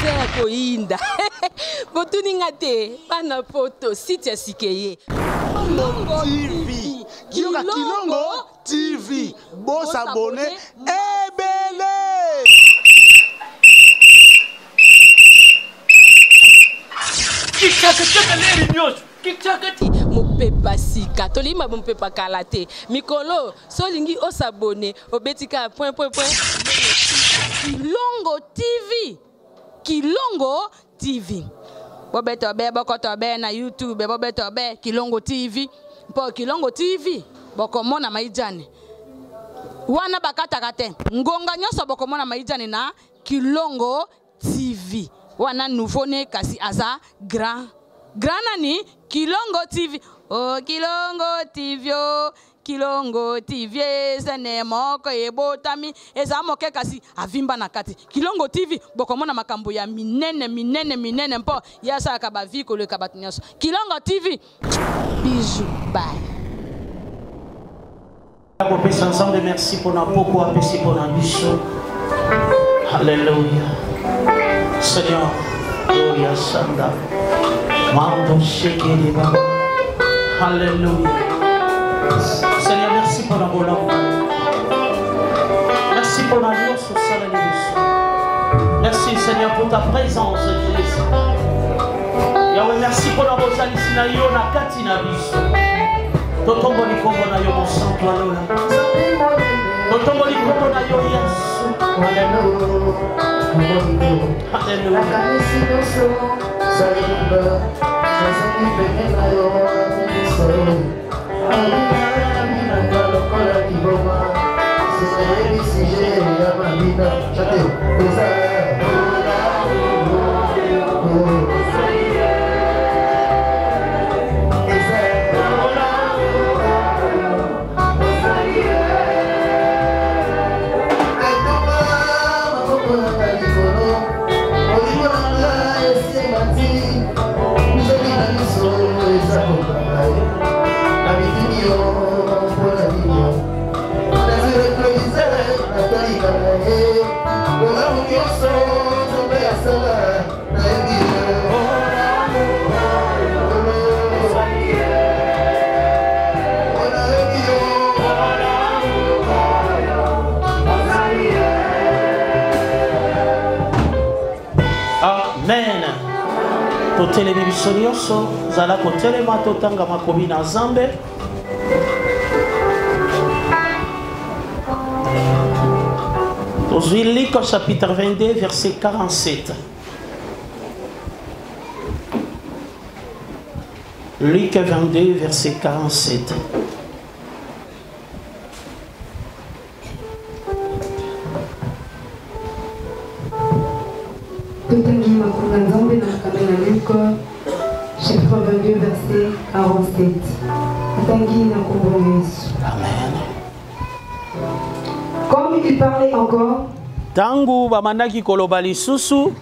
ya koinda. Botuninga te, bana poto, site ya sikeye. Kilongo TV. Kilongo TV. Bon s'abonner. Ebele. Mopepa sika tolima mopepa kalate mikolo solingi osabone obetika point. Kilongo TV bobeto be bokoto be na YouTube bobeto be Kilongo TV mpo Kilongo TV bokomona maijane wana bakataka te ngonga nyoso bokomona maijane na Kilongo TV wana nouveau ne kasi aza grand nani Kilongo TV. Oh Kilongo TV, oh Kilongo TV, sene moko ebotami eza moke kasi avimba na kati. Kilongo TV bokomona makambo ya minene mpo yasa ka ba vie ko le kabatinyoso. Kilongo TV. Bisous, bye. Ensemble, merci pour notre beaucoup, merci pour notre bichot. Alléluia. Seigneur, gloria Sanda. Mando Shekeliba. Alléluia. Seigneur, merci pour la bonne. Merci pour la nuit sur salle de merci Seigneur pour ta présence, Jésus. Yahweh, merci pour la bonne salissinayo na katina biso. Totombo likombo na yo mosantu alola. Totombo likombo na yo Yesu. Alléluia. Amen. Totelemi biso nyonso zala kotelema totanga makomi na Nzambe. Luc au chapitre 22 verset 47. Luc 22 verset 47. Chapitre 22 verset 47. Amen. Comme il parlait encore, Tangu bamandaki koloba lisusu,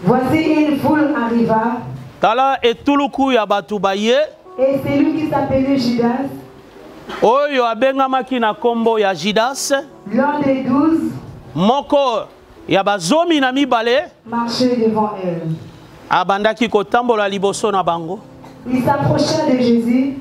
voici une foule arriva, tala etuluku ya batu baye, et celui qui s'appelait Judas, oyo abengamaki na kombo ya Judas, l'un des 12, moko ya bazomi na mibale, marchait devant elle. abandaki kotambola liboso na bango. Il s'approcha de Jésus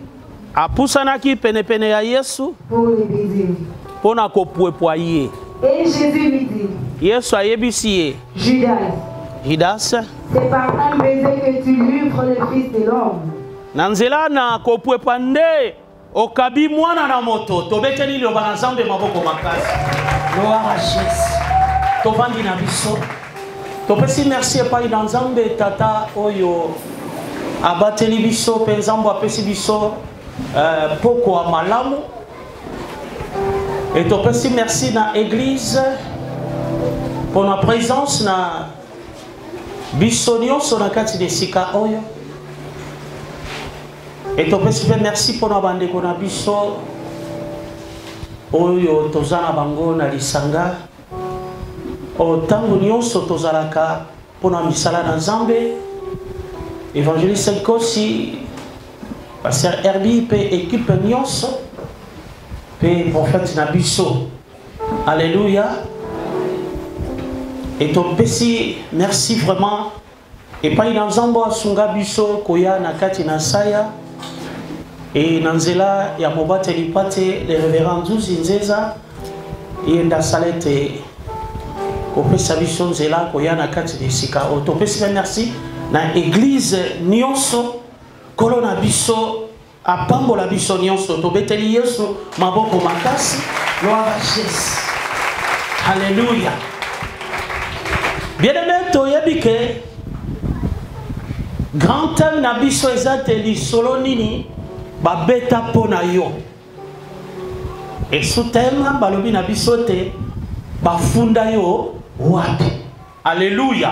apusanaki penepene ya Yesu pour le baiser. pona kopwepwa ye. Et Jésus lui dit, Yesu ayebisi ye, Judas, c'est par un baiser que tu livres le Fils de l'homme. na nzela na kopwepwa nde okabi mwana na moto. Tobeteli liloba na Nzambe maboko makasi. Gloire à Jésus. Tovandi na biso. Topesi merci epai na Nzambe tata oyo abateli biso pe Nzambe apesi biso poko a malamu. Et topesi merci na église pour la présence na biso nyonso na kati de sika oyo. Et topesi merci pour na bandeko na biso oyo tozana bango na lisanga. O tango nyonso tozalaka pona misala na Nzambe. Évangéliste Kosi, Pasteur Herbie pe équipe nyonso pe prophète na biso. Alléluia. Et topesi merci vraiment. Et pas dans Zambo Sunga Biso Koya Nakati Nasaya. Et Nanzela Yamobate Lipate, le révérend Zuzi Nzeza. Et dans Salete Kopesa Biso Nzela Koya Nakati de Sika. Topesi merci. Na église Nyonso Kolona Biso. A Pambola Biso Nyonso. Tobeteli Yesu Maboko Makasi. Gloire à Jésus. Alléluia. Bien-aimé, toyebi que grand thème na biso ezate li solo nini ba beta pona yo. Et sous thème balobi na biso te ba funda yo wapi. Alléluia.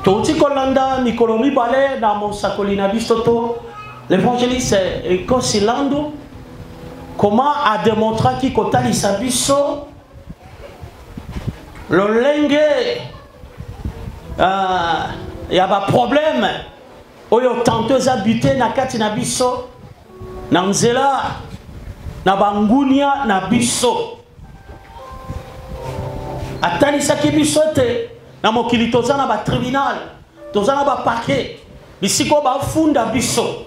Toti kolanda mikolo mibale na mosakoli na biso to l'évangéliste Kosilando comment a démontré ki kotalisa biso le lengue il y a un problème oyo tanteuse habité na kati na biso na nzela na bangunia na biso atalisa ki biso te na mokili toza na ba tribunal toza na ba parquet bisiko ba funda biso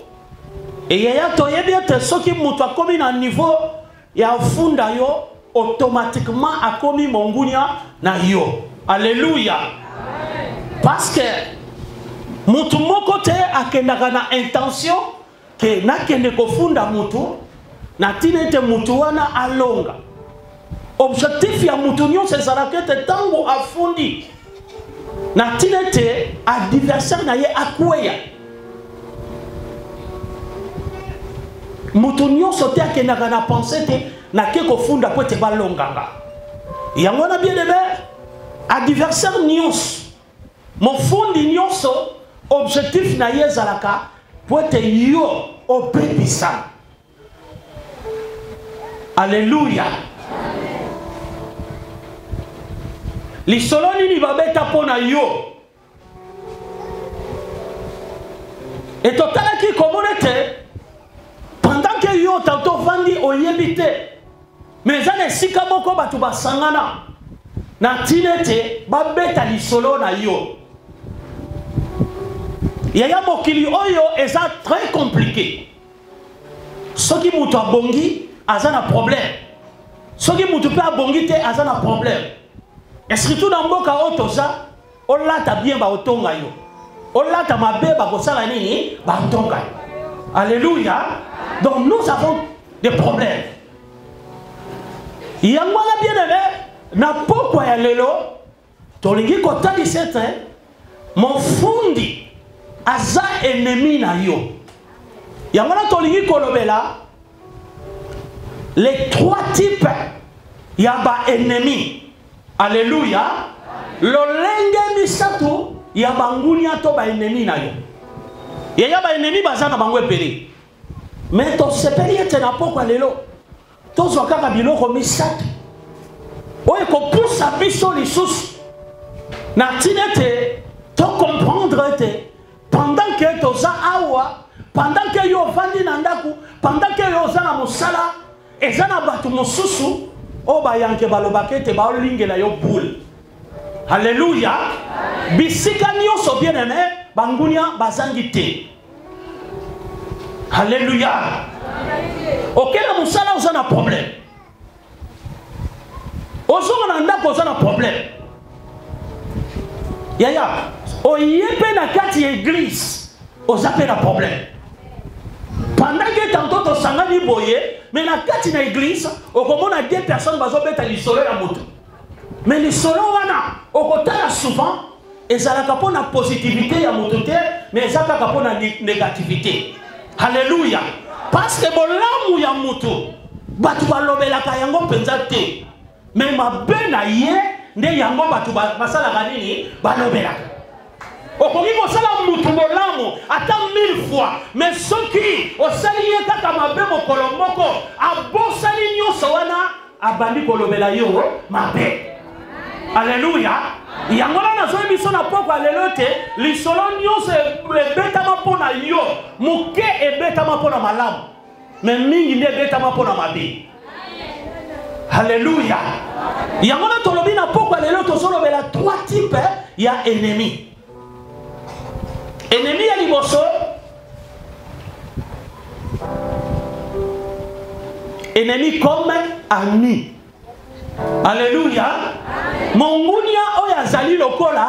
et yaya toyebi te soki mutu akomi na niveau ya funda yo automatiquement a commis mon gounia na yo. Alléluia. Parce que mutu moko te akendaka na intention que nakende kofunda mutu na tinete mutu wana alonga. Objectif ya mutu nyonso ezalaka te tango afundi na tinete adversaire na ye akweya. Mutu nyonso te akendaka na penser te na ke kofunda po te balonganga. Yango na bien aimé, adversaire nyonso, mon fundi nyonso, objectif na ye zalaka po te yo obebisa. Alléluia. Lisolo nini babeta pona yo. Et totalaki komonete pendant que yo tantôt vandi oyebite. Mais ça ne sika moko batu basangana na tinete babeta lisolo na yo. Yaya mokili oyo eza très compliqué. Soki mutu abongi azana problème. Soki mutu pe abongi te azana problème. Et surtout dans mboka otoza olata bien ba otonga yo. Olata mabe ba kosala nini ba otonga. Alléluia. Donc nous avons des problèmes. Yangwala bien aimé, na pokwa ya lelo, tolingi kotali sete, mon fundi, aza ennemi na yo. Yangwala tolingi kolobela, les trois types, yaba ennemi. Alléluia. Lolenge misatu, yaba ngunia to ba ennemi na yo. Yaba ennemi bazana bangwe peli. Mais ton sepeli ete na pokwa lelo. Tous les cas biloko misatu. Oye ko poussa biso lisusu. Na tinete to comprendre te pendant que toza awa, pendant que yo vandi na ndaku, pendant que yo za na mosala, eza na batu mosusu o ba yanke balobake te ba olingela yo boule. Alléluia. Bisika nyonso bien aimé, bangunia bazangi te. Alléluia. Ok, na musala oza na problème. Ozonga na ndako oza na problème. Yaya, oyepe na kati ya église, oza pe na problème. Pendant que tantôt tosangani boye, mais na kati na église, okomona deux personnes bazobeta lisolo ya moto. Mais lisolo wana, okotala souvent, ezalaka pona positivité ya moto te, mais ezalaka pona négativité. Alléluia. Parce que bolamu ya mutu batu balobelaka yango penza te. Mais mabe na ye nde yango batu basala nini balobelaka. Okoki kosala mutu bolamu ata 1000 fois. Mais soki osali ye kaka mabe mokolo moko abosali nyonso wana abandi kolobela yo mabe. Alléluia. Yango na zo biso na poko lelo te lisolo nyonso ebetama pona yo muke ebetama pona malamu mais mingi nde ebetama pona mabe. Alléluia. Yango na tolobi na pokwa lelo tozolobela 3 types ya ennemi. Ennemi ya liboso, ennemi comme ami. Alléluia. Mongunia oya zali lokola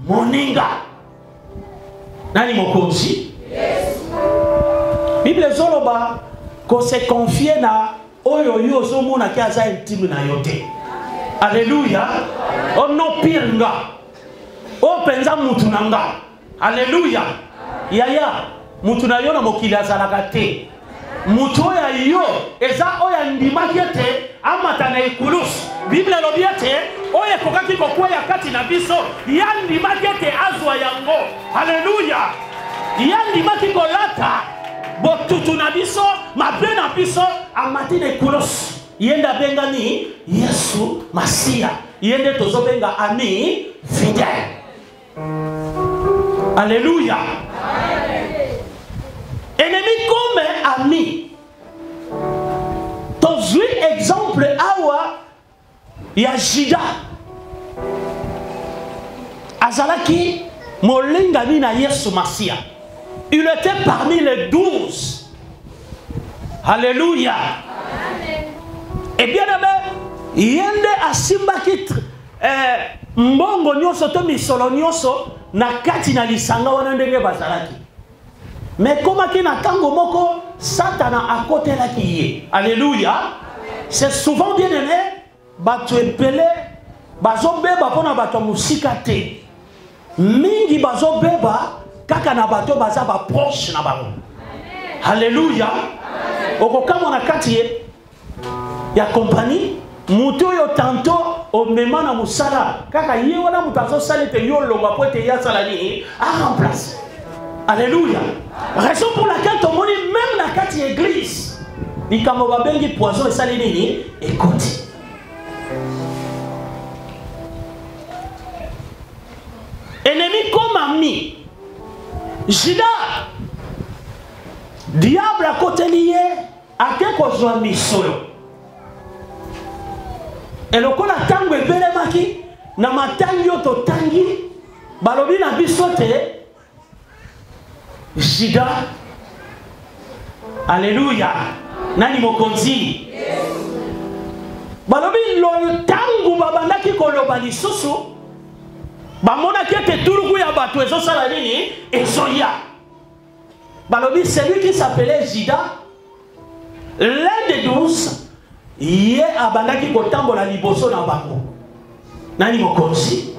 moninga. Nani mokonzi? Yes. Bible zoloba ko se confier na oyo yo zomona ki aza intime na yote. Alléluia. O no pirnga. O penza mutu nanga. Alléluia. Yaya mutu na yo na mokili azalaka te. Mutu ya yo eza oya ndimaki ete amata na ikulus. Bible lobi ete oya kokaki kokweya kati na biso ya ndimaki ete azwa yango. Alléluia. Ya ndimaki kolata botutu na biso mabe na biso amati na ikulus. Yenda bengani Yesu Masia. Yende tozo benga ami fidèle. Alléluia. Ennemi comme ami. Tozui exemple awa ya Juda. Azalaki molingami na Yesu Masia. Il était parmi les 12. Alléluia. Et bien aimé, yende asimbaki mbongo nyonso to misolo nyonso na kati na lisanga wana ndenge bazalaki. Mais comment ki na tango moko Satana akotelaki ye. Alléluia. C'est souvent bien aimé bato epele bazobeba pona bato musika te. Mingi bazobeba kaka na bato baza ba proche na bango. Alléluia. Okokamo na kati ye ya compagnie muto yo tanto o mema na musala kaka ye wana mutazo salite yo longa pote ya salani a remplacer. Alléluia. Raison pour laquelle ton moni même la kati église ni kamo babengi poison et salini écoute. Ennemi comme ami. Juda diable à côté lié à quelque chose misolo. Et le kola tango ebele maki na matangi yo to tangi balobi na bisote Juda. Alléluia. Nani mokonzi? Balobi lo tangu babandaki koloba lisusu bamona kete turuku ya bato ezo sala nini ezoya. Balobi celui qui s'appelait Juda, l'un des 12, ye abandaki kotambola liboso na bango. Nani mokonzi?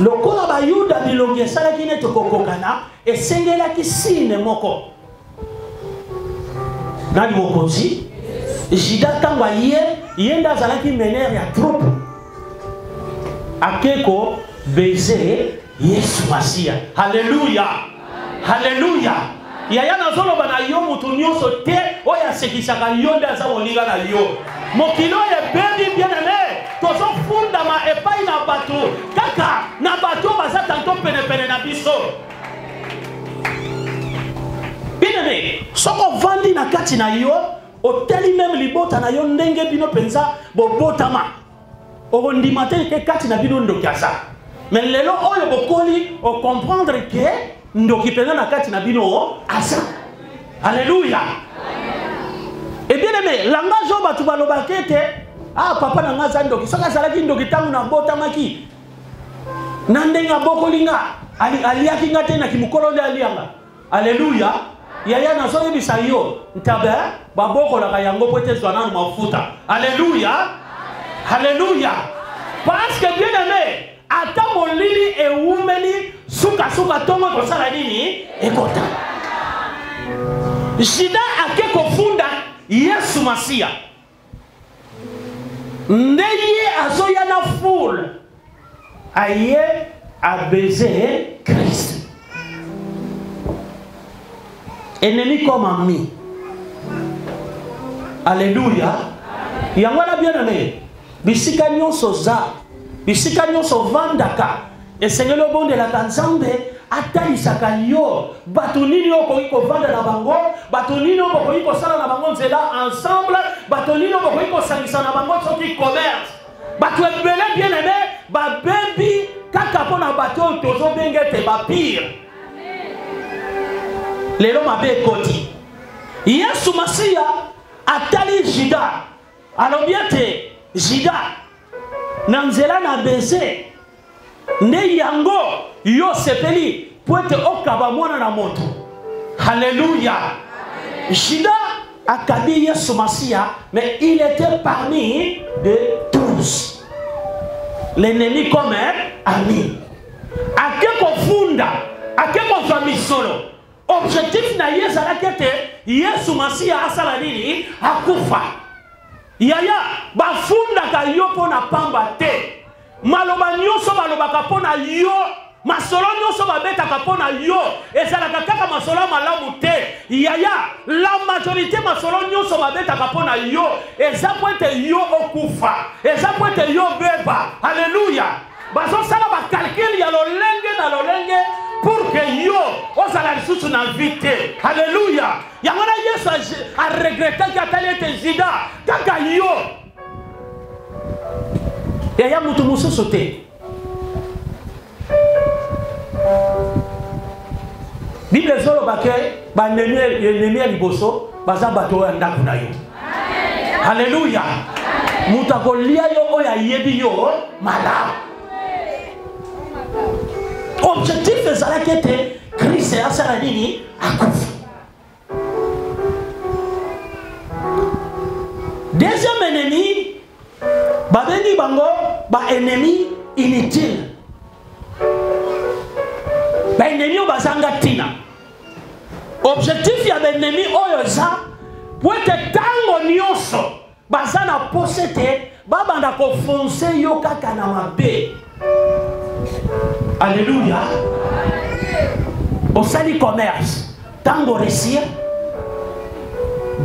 Lokola ba Yuda bilongi esalaki neti kokokana esengelaki sine moko. Nani mokonzi? Juda tangwa yenda azalaki mener ya troupe akeko baiser Yesu Masia. Alléluia. Alléluia. Yaya nazoloba na yo mutu nyonso te oya sekisaka yo nde aza moninga na yo. Mokilo ebebi bien aimé tozo funda ma epai na bato kaka na bato baza tanto pene na biso. Bien aimé soko vandi na kati na yo oteli même libota na yo ndenge bino penza bobotama okondima te ke kati na bino ndoki asa. Mais lelo oyo bokoli o comprendre que ndoki penza na kati na bino asa. Alléluia. Et bien aimé, langage oba tu baloba kete ah papa na ngaza ndoki soka salaki ndoki tangu na botamaki nandenga bokolinga aliaki ngate na kimukolo de alianga. Alléluia. Yaya na soye bisayo ntabe baboko la kayango pote zwana mafuta. Alléluia. Alléluia. Parce que bien aimé ata molili e umeli suka tongo to sala nini ekota. Juda akeko funda Yesu Masia. Ndeye azoya na foule aye a baiser Christ. Ennemi comme ami. Alléluia. Yangwana bien aimé. Bisika nyonso za. Bisika nyonso vandaka. Et Seigneur le bon de la Kanzambe atalisaka yo. Batunini okoki kovanda na bango. Batunini okoki kosala na bango nzela ensemble. Batunini okoki kosangisa na bango soki commerce. bato ebele bien aimé babebi kaka mpona bato oyo tozobenge ete bapire lelo mabe ekoti yesu masiya atali Juda alobi ete Juda na nzela na beze nde yango yo sepeli po ete okaba mwana na moto. Alléluia. Juda akabi Yesu Masiya, mais il était parmi les 12. L'ennemi comme un ami. Ake kofunda, ake kozwa misolo. Objectif na ye ezalaki ete Yesu Masiya asala nini? Akufa. Yaya bafundaka yo mpona pamba te. Maloba nyonso balobaka mpona yo. Masolo nyonso babetaka mpona yo. Ezalaka kaka masolo malamu te. Yaya la majorité masolo nyonso babetaka mpona yo. Eza po ete yo okufa. Eza po ete yo beba. Alléluia. Bazosala bakalkili ya lolenge na lolenge pour que yo ozala lisusu na vie te. Alléluia. Yango na Yesu a regretaki atali ete Juda kaka yo. Yaya mutu mususu te. Bible ezoloba ke banemi ya liboso baza bato oyo ndako na yo. Alléluia. Mutu akolia yo oyo ayebi yo malamu. Objectif ezalaki ete Kristo asala nini? Akufa. Deuxième ennemi babengi bango ba ennemi inutile. Ba ennemi oyo bazanga tina. Objectif ya ba ennemi oyo eza po ete ntango nyonso baza na pose te babanda kofonse yo kaka na mabe. Alléluia. Osali commerce tango réussir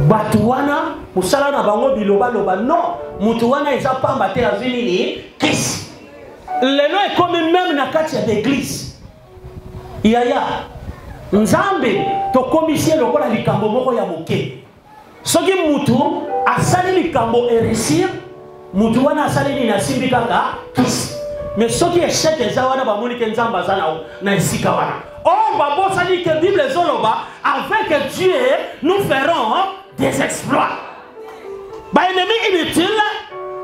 batuwana musala na bango biloba loba non mutuwana eza pamba te azini ni kisi. Lelo ekomi même na kati ya l'église. Yaya nzambe tokomisie lokola likambo moko ya moke. Soki mutu asali likambo réussir mutu wana asali ni nasimbi kaka kisi. Mais soki échec eza wana bamoni ke nzambe aza na esika wana. Oh babosani ke Bible ezoloba avec Dieu nous ferons des exploits. Ba ennemi inutile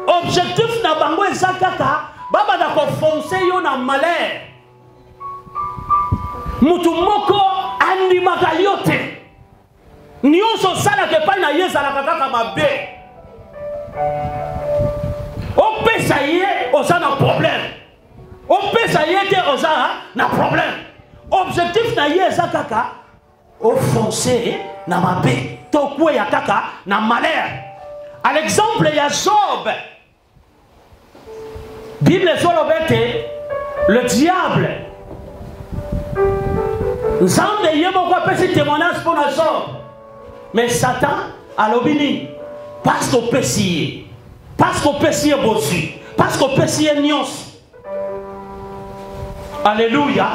objectif na bango eza kaka baba da kofonse yo na malheur. Mutu moko andimaka yo te. Nyonso salaka epai na ye ezalaka kaka mabe. Opesa ye oza na problème. Opesa ye te oza na problème. Objectif na ye eza kaka ofonse na mabe. Tokwe ya kaka na malheur. À l'exemple ya Job. Bible ezolobete le diable. Nzambe ye moko apesi témoignage pour na Job. Mais Satan alobini parce qu'on pesi ye. Parce qu'on pesi ye bossu. Parce qu'on pesi ye nyonso. Alléluia.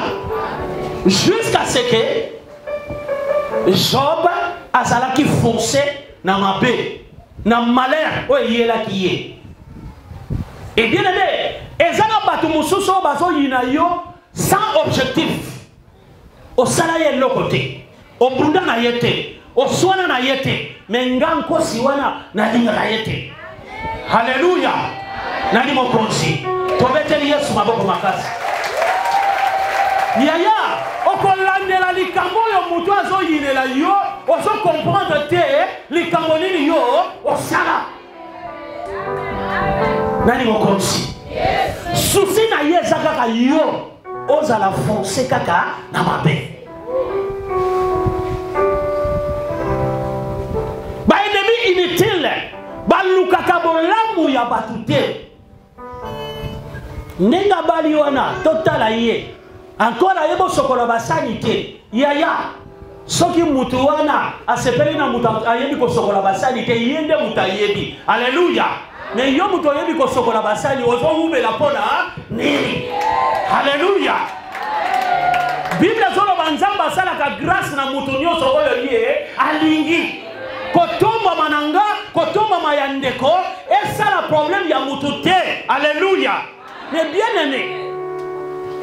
Jusqu'à ce que Job azalaki foncé na mabe, na malheur oyo yelaki ye. Et bien aimé, ezana bato mususu bazo yina yo sans objectif. Osala ye lokote, obunda na yete, oswana na yete, menganko siwana na linga na yete. Alléluia. Nani mokonzi. Tobeteli Yesu maboko makasi. Yaya, okolandela likambo yo mutu azo yilela yo, ozo comprendre te likambo nini yo osala. Nani mokonzi. Souci na ye kaka yo ozala foncer kaka na mabe. Ba ennemi inutile, ba lukaka bolamu ya batu te. Nenga bali wana totala ye. Encore ayebo sokola basani te. Yaya soki mutu wana asepeli na mutu ayebi ko sokola basani te yende mutu ayebi. Alléluia. Mais yo mutu ayebi ko sokola basani ozo ubela pona nini. Alléluia. Bible zolo banzamba sala ka grâce na mutu nyonso oyo ye alingi. kotomba mananga, kotomba mayandeko, et ça le problème ya mututé. Alléluia. Mais bien aimé,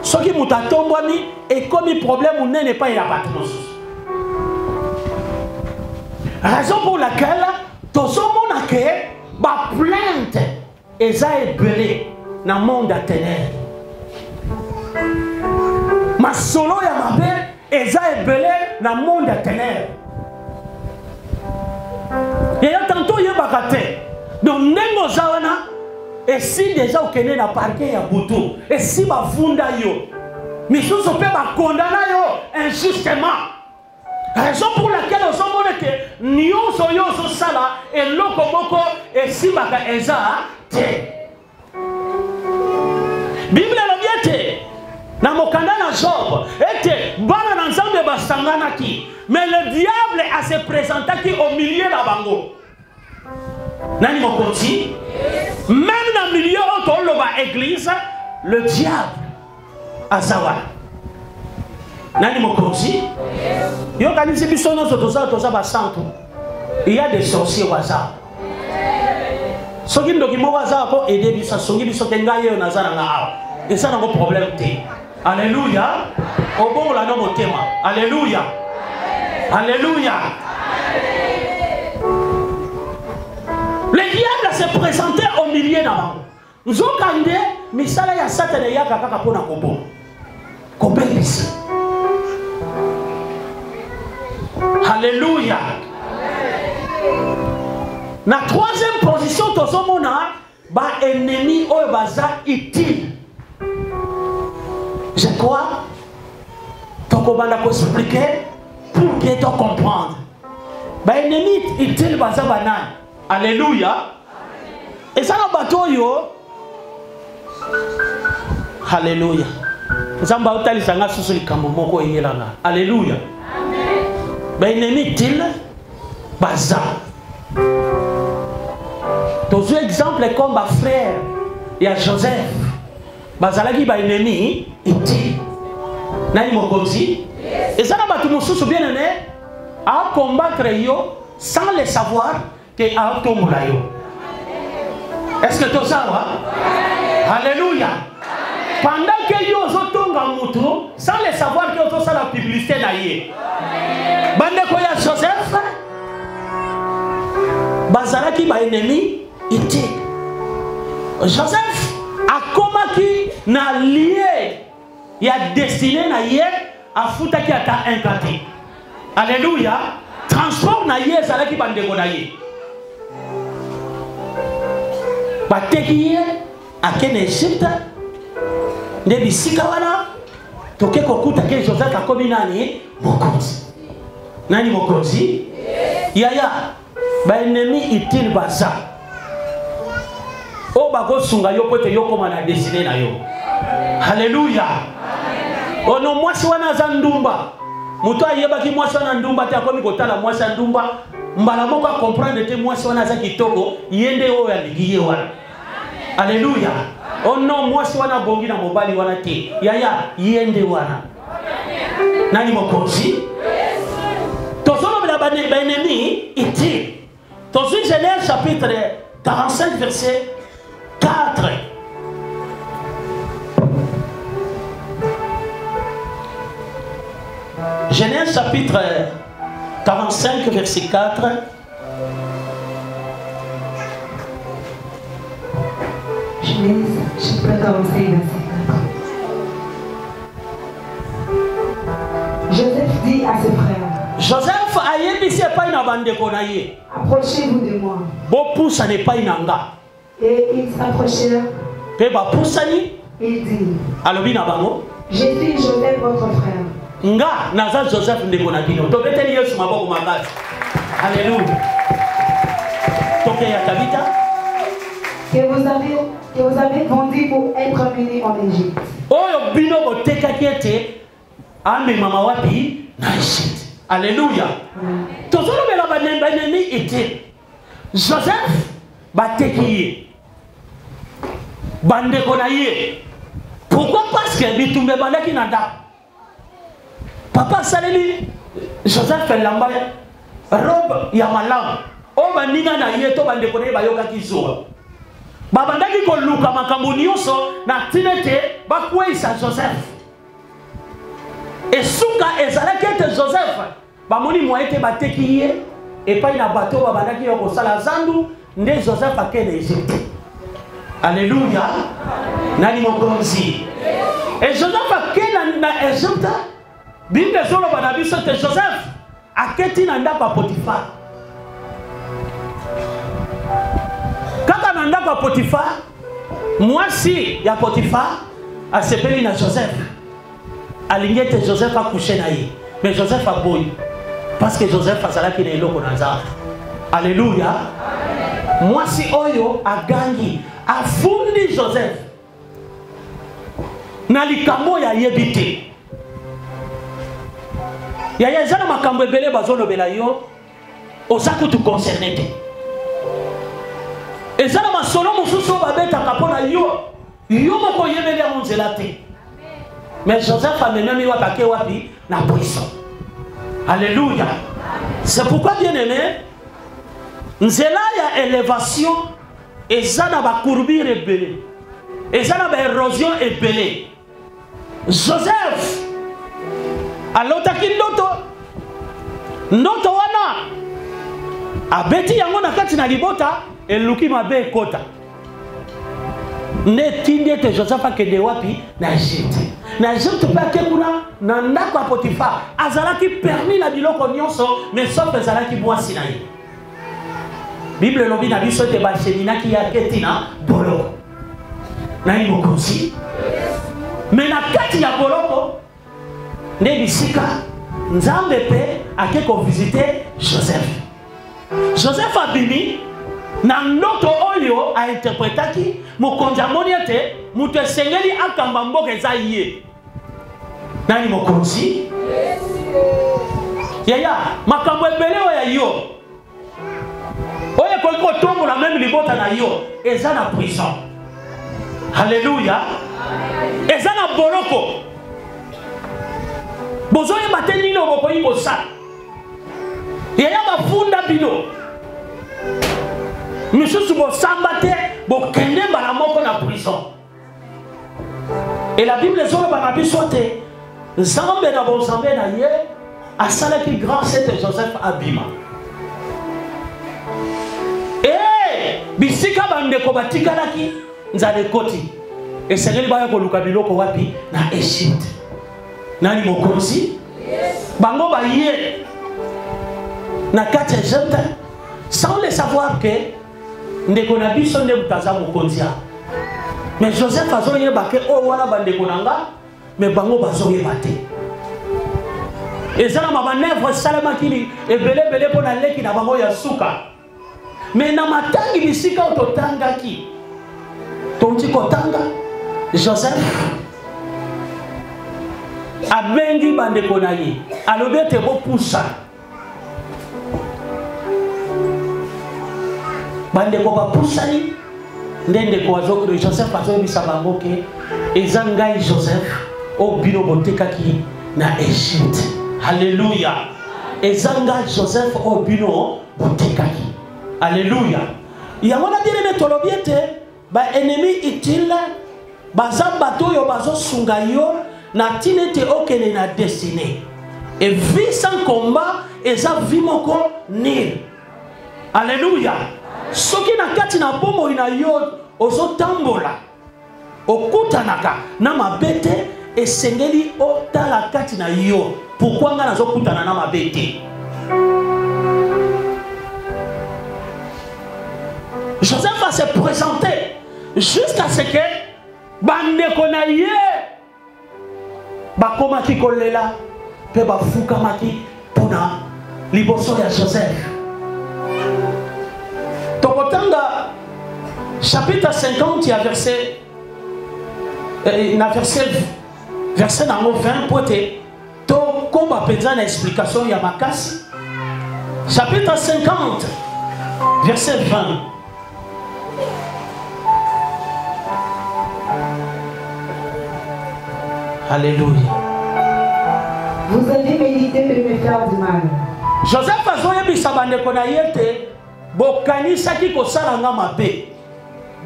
ce qui m'a tombé et comme le problème n'est pas y a pas de raison pour laquelle tout ce monde a ba plainte et ça est belé dans le monde à ténèbres. Ma solo ya mabe et ça est belé dans le monde à ténèbres. Et tantôt il y a bakate. Donc nengo zawana et si déjà vous connaissez la parquet ya butu et si ba funda yo mais si vous peut ba condamner yo injustement. Raison pour laquelle nous sommes que nous sommes sala et lokomoko et si baka eza te. Bible la biete na mokanda na Job était bana na nzambe basangana ki mais le diable a se présenté qui au milieu de la bango. Nani mokonzi même dans le milieu où on loba église le diable azawa. Nani mokonzi yo kanisi biso no toza ba santo. Il y a des sorciers au hasard. Soki ndoki mo hasard ko aider biso songi biso tenga yo nazana nga. Et ça n'a pas de problème te. Alléluia. Au bon la no motema. Alléluia. Alléluia. Le diable s'est présenté au milieu d'avant. Nous avons candé misala ya Satan ya kaka pona kobo. Kobebisi. Alléluia. La troisième position, tout ce monde a ennemi au bazar utile. Je crois que tu vas expliquer pour que tu comprennes. Ennemi utile bazar banan. Alléluia. Et ça le bateau yo. Alléluia. Zamba utali sanga susuli kambo moko yelanga. Alléluia. Ennemi utile bazar. Tous exemples comme ma frère et à Joseph. Bazalaki ba ennemi utile. Nani mokonzi. Et ça n'a pas tout mon sous bien aimé à combattre yo sans le savoir que à tombola yo. Est-ce que tu sais ça? Alléluia. Pendant que yo zotonga mutu sans le savoir que tu sais la publicité na yé. Bande ko ya Joseph bazalaki ba ennemi utile. Joseph a komaki na lié ya destiné na yé a futaki ata inkati. Alléluia. Transport na yé zalaki bandeko na yé. Bateki yé akene Egypte nde bisika wana toke kokuta ke Joseph akomi nani mokonzi. Nani mokonzi? Yaya ba ennemi utile baza. O bako sunga yo pote yo koma na destiné na yo. Alléluia. Ono mwasi wana za ndumba. Muto ayebaki mwasi wana ndumba te akomi kotala mwasi ndumba. Mbala moko a comprendre te mwasi wana za kitoko yende o ya ligiye wana. Alléluia. Ono mwasi wana bongi na mobali wana te. Yaya yende wana. Nani mokonzi? Tozono bela ba ennemi utile. Tozono Genèse chapitre 45 verset 4. Genèse chapitre 45 verset 4. Genèse chapitre 45 verset 4. Joseph dit à ses frères. Joseph a yebisi epai na bandeko na ye. Approchez-vous de moi. Bo poussa ne pas inanga. Et ils s'approchèrent. Pe ba poussani. Il dit. Alobi na bango. Je suis Joseph votre frère. Nga naza Joseph ndeko na bino. To beteli Yesu maboko makasi. Alléluia. Toke ya Tabita. Que vous avez vendu pour être amené en Égypte. Oyo bino boteka kiete ame mama wapi na Égypte. Alléluia. Tozolo bela banemba ennemi était Joseph bateki bandeko na ye. Pourquoi? Parce que bitumbe bandaki na da. Papa saleli Joseph lamba robe ya malamu o baninga na ye to bande ko ne bayoka kizuwa babandaki ko luka makambo nyonso na tinete bakwesa Joseph esuka ezalaki ete Joseph bamoni moyete bateki ye epai na bato babandaki yo kosala zandu nde Joseph akende Egypte. Alléluia. Nani mokonzi. Et Joseph akende na Egypte. Bible zolo banabiso te Joseph aketi na ndako ya Potiphar. Kaka na ndako ya Potiphar, mwasi ya Potiphar asepeli na Joseph. Alingi ete Joseph akouche na ye. Mais Joseph a boyi. Parce que Joseph azalaki na eloko na nzambe. Alléluia. Mwasi oyo agangi afundi Joseph na likambo ya yebite. Ya zana makambo ebele bazolobela yo osaku tu concerné te. Ezana masolo mosusu babetaka mpona yo moko yebeli ya nzela te. Mais Joseph amememi wapi wapi na prison. Alléluia. C'est pourquoi bien aimé, nzela ya élévation ezana ba courbure ebele. Ezana ba érosion ebele. Joseph alotaki ndoto wana abeti yango na kati na libota eluki mabe ekota. Ne tindi ete Joseph akende wapi na Egypte. Na Egypte pe akekuna na ndako ya Potiphar azalaki permis na biloko nyonso mais sauf ezalaki mwasi na ye. Bible lobi na biso ete basheminaki ya ketina boloko. Na imokonzi. Mais na kati ya boloko nde bisika nzambe pe akeko visiter Joseph. Joseph abimi na ndoto oyo a interpretaki mokonzi amoni ete mutu esengeli akamba mboka eza ye. Nani mokonzi? Yaya makambo ebele oya yo oyo koliko tombola même libota na yo eza na prison. Alléluia. Eza na boloko bozoyeba te nini obokoyi kosala. Yaya bafunda bino misusu bosamba te bokende mbala moko na prison. Et la Bible ezoloba na biso te nzambe na bonzambe na ye asalaki grâce ete Joseph abima. Bisika bandeko batikalaki nzale koti esengeli baya koluka biloko wapi na Egypte. Nani mokonzi? Bango baye na kati ya Egypte sans le savoir que ndeko na biso nde mutaza mokonzi. Mais Joseph azoyeba ke o wana bandeko nanga mais bango bazoyeba te. Ezala mamanevre salamaki ebele pona leki na bango ya suka. Mais na matangi bisika ototangaki tonti kotanga Joseph abengi bandeko na ye alobi ete bopusa bandeko bapusani nde ndeko azokilo Joseph azoyebisa bango ke eza ngai Joseph o bino botekaki na Egypte. Alléluia. Eza ngai Joseph o bino botekaki. Alléluia. Yango na bien tolobi ete ba ennemi utile bazamba toyo bazosunga yo na tinete okene na destinée. Et vie sans combat eza vie moko nil. Alléluia. Soki na kati na bomoi na yo ozotambola okutanaka na mabete esengeli otala kati na yo pourquoi nga nazokutana na mabete. Joseph va se présenter jusqu'à ce que bandeko na ye bakomaki kolela pe bafukamaki pona liboso ya Joseph. Tokotanga chapitre 50 il y a verset numéro 20 pour te to komba penza na explication ya makasi. Chapitre 50 verset 20. Alléluia. Vous avez médité de me faire du mal. Joseph azoyebisa bandeko na yete bokanisaki kosalanga mabe.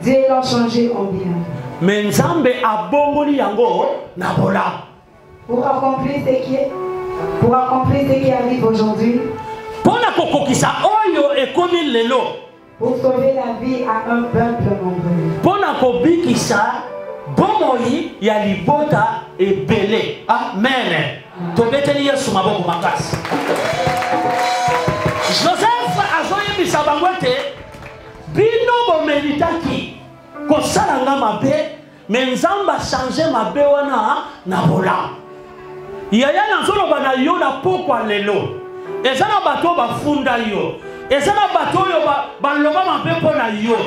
Dieu l'a changé en bien. Mais Nzambe abongoli yango na bola. Pour accomplir ce qui arrive aujourd'hui. Pona kokokisa oyo ekomi lelo. Pour sauver la vie à un peuple nombreux. Pona kobikisa bomoi ya libota ebele. Amen. Tobeteli Yesu maboko makasi. Joseph azoyebisa bango te bino bomelitaki kosalanga mabe, mais Nzambe a changé mabe wana na bola. Yaya nazoloba na yo na pokwa lelo. Eza na bato bafunda yo. Eza na bato yo baloba mabe po na yo.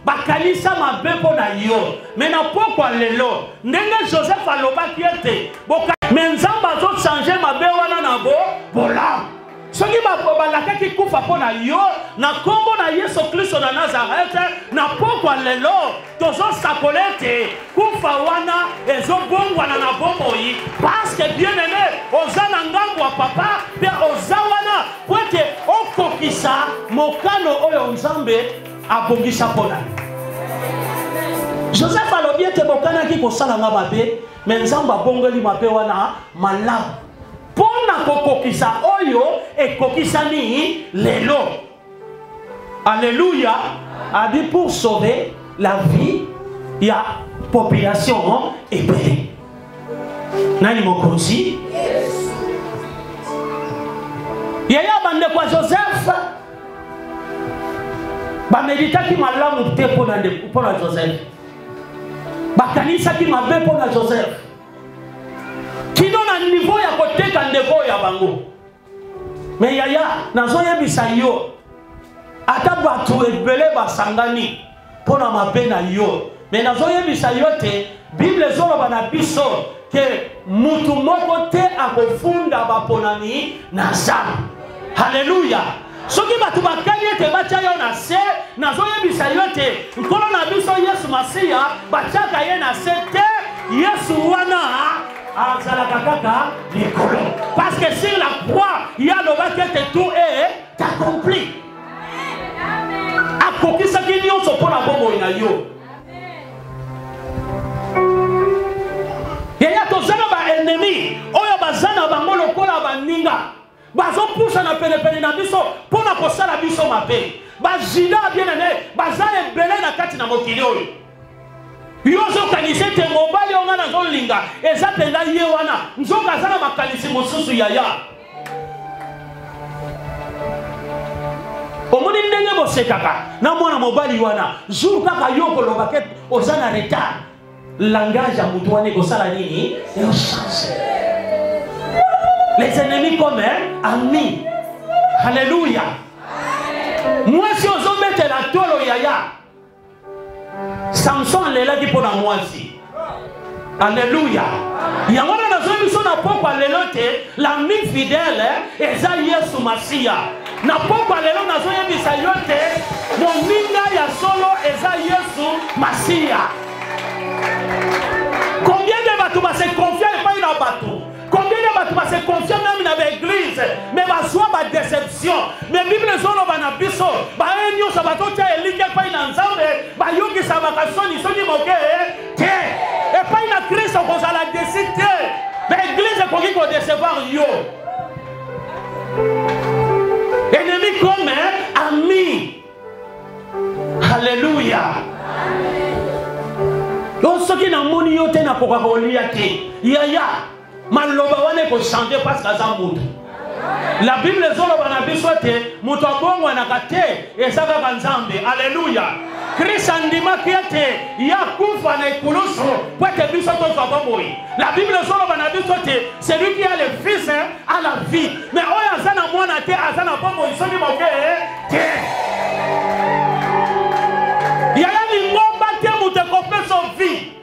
Bakanisa mabe po na yo. Mais na pokwa lelo ndenge Joseph alobaki ete mais Nzambe azo changer mabe wana na bola. Soki balakaki kufa po na yo na kombo na Yesu Kristo na Nazareth na pokwa lelo tozo sakolete kufa wana ezo bongwana na bomoi parce que bien aimé oza na ngambo wa papa pe oza wana kwete okokisa mokano oyo Nzambe abongisa pona. Joseph alobi ete bokanaki kosalanga mabe mais Nzambe abongeli mabe wana malamu. Pona kokokisa oyo ekokisani lelo. Alléluia. A dit pour sauver la vie ya population ebele. Nani mokonzi? Yes. Yaya bande kwa Joseph bameditaki malamu te pona Joseph. Bakanisaki mabe pona Joseph. Kino na niveau ya koteka ndeko ya bango. Mais yaya nazoyebisa yo ata batu ebele basangani pona mabe na yo. Mais nazoyebisa yo te Bible zoloba na biso ke mutu moko te akofunda baponani na Nzambe. Haleluya. Soki batu bakani ete bacha yo na se nazoyebisa yo te nkolo na biso Yesu Masiya bachaka ye na se te Yesu wana parce que sur la croix il y a le vainqueur que tout est accompli. Akokisa ki nyonso pona bomoi na yo. Yaya tozana ba ennemi oyo bazana bango lokola baninga bazo pousa na pene na biso pona kosala biso mabe. Bajida bien aimé bazana ebele na kati na mokili oyo. Yozo kanise te mobali onga na zolinga eza penda ye wana nzoka zana makanisi mosusu yaya. Omoni ndenge bosekaka na mwana mobali wana jour kaka yoko lobake ozana retard langage ya mutu wana ekosala nini et on change. Les ennemis comme amis. Alléluia. Moi si ozomete la tolo yaya Samson lelaki pona mwasi. Alléluia. Yangona nazo biso na pokwa lelo te l'ami fidèle eza Yesu Masiya. Na pokwa lelo nazo yebisa yo te moninga ya solo eza Yesu Masiya. Combien de batu ba se confier pas na batu? Combien de batu ba se confier même dans l'église mais ba soit ba déception. Mais Bible zolo bana biso ba enyo sabato tia elike pa na Nzambe ba yoki sabaka soni moke te. Et pas na Christ ko za la décider. Mais l'église ko ki ko décevoir yo. Ennemi comme ami. Alléluia. Donc ce qui n'a moni yo te na ko ka olia te. Yaya maloba wane ko changer parce que ça mutu. La Bible zoloba na biso te mutu abongo na kate ezaka banzambe. Alléluia. Christ andima kiete ya kufa na ikulusu kwete biso to zabomoi. La Bible zoloba na biso te celui qui a le fils a la vie. Mais oya azana mwana te azana bombo isoni moke te. Yaya ni ngomba te mutu ko pesa vie.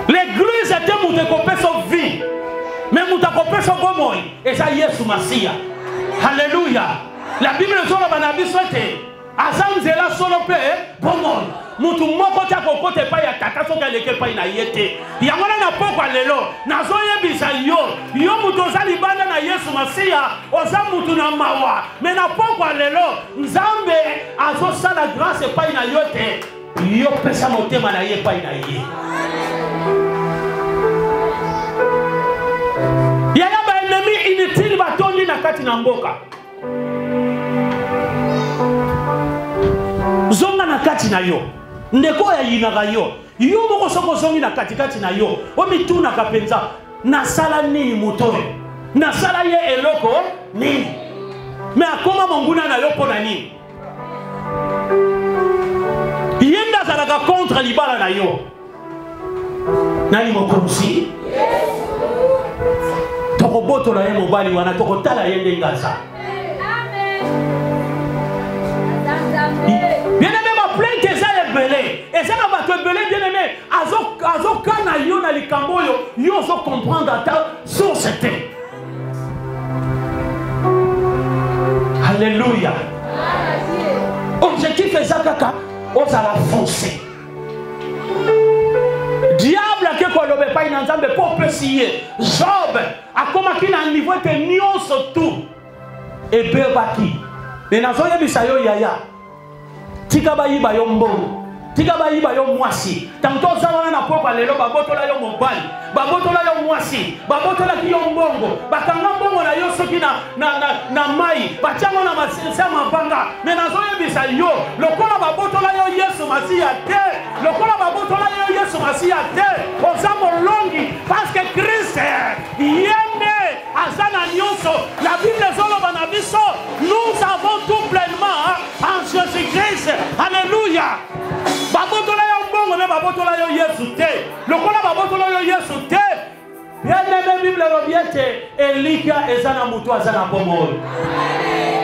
L'église était moutée kopé son vie. Mais moutée kopé son bomoi. Et ça Yesu Masiya. Alléluia. La Bible est sur le banabi souhaité. Azam zela solo pe bomoi. mutu moko ta kokote pa ya tata soka leke pa na yete yango na pokwa lelo nazo yebisa yo mutu za libanda na Yesu Masia oza mutu na mawa me na pokwa lelo Nzambe azo sala grâce pa na yote yo pesa motema na ye pa na ye yaya ba ennemi inutile batondi na kati na mboka zonga na kati na yo ndeko ya yinaka yo moko soko zongi na kati na yo omituna kapenza nasala nini mutoyo nasala ye eloko nini me akoma monguna na yo pona nini yenda zalaka contre libala na yo nani mokonzi tokobotola ye mobali wana tokotala ye ndenge aza bien-aimé ma plainte eza ebele eza na bato ebele bien-aimé azokana yo na likambo oyo yo ozo comprendre ata source te alléluia objectif eza kaka ozala fonce diable ake koloba epai na Nzambe mpo opesi ye Job akomaki na niveau ete nyonso tu ebebaki me nazoyebisa yo yaya tika bayiba yo mbongo tika bayiba yo mwasi tanto ozala na pokwa lelo babotola yo mobali babotola yo mwasi babotola ki yo mbongo bakanga mbongo na yo soki na mai bachango na masensa mabanga me nazoyebisa yo lokola babotola yo Yesu Masia te lokola babotola yo Yesu Masia te oza molongi parce que Christ yende azana nyonso la Bible zoloba na biso nous avons tout pleinement en Jésus-Christ alléluia babotola yo mbongo me babotola yo Yesu te lokola babotola yo Yesu te bien-aimé Bible robiete Elika ezana mutu azana bomol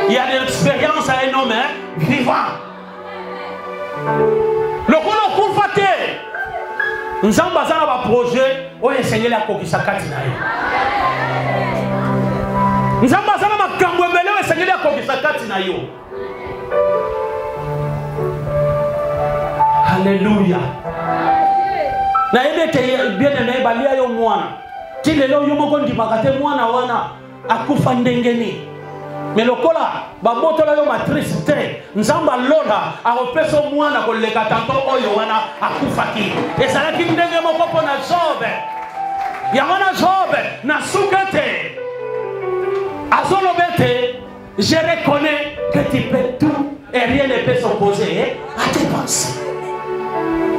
il y a de l'expérience à un homme vivant lokola kufa te Nzambe azana ba projet oyo esengeli akokisa kati na ye Nzambe azana makambo ebele oyo esengeli akokisa kati na yo alléluia na yebete bien-aimé balia yo mwana ti lelo yo moko ndimaka te mwana wana akufa ndengeni me lokola babotola yo matrice te Nzambe alola akopesa mwana koleka tanto oyo wana akufaki ezalaki ndenge moko mpo na Job yango na Job na suka te azoloba ete je reconnais que tu peux tout et rien ne peut s'opposer à tes pensées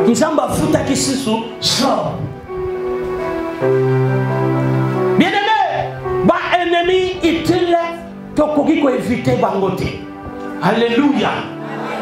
Nzambe afutaki sisu Job bien-aimé ba ennemi utile tokoki ko éviter bango te alléluia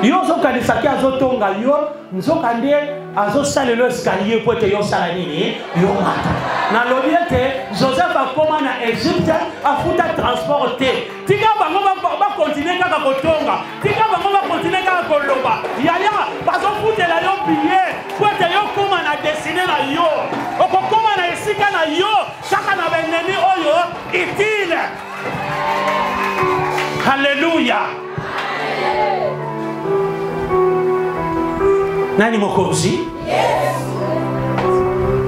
yo zokanisaki azotonga yo nzoka nde azosalela escalier po ete yo sala nini yo mata nalobi ete Joseph akoma na Egypte afuta transport te tika bango bakontinue kaka kotonga tika bango bakontinue kaka koloba yaya bazofutela yo billet po ete yo koma na desine na yo okokoma na esika na yo kaka na benemi oyo itile alléluia nani mokonzi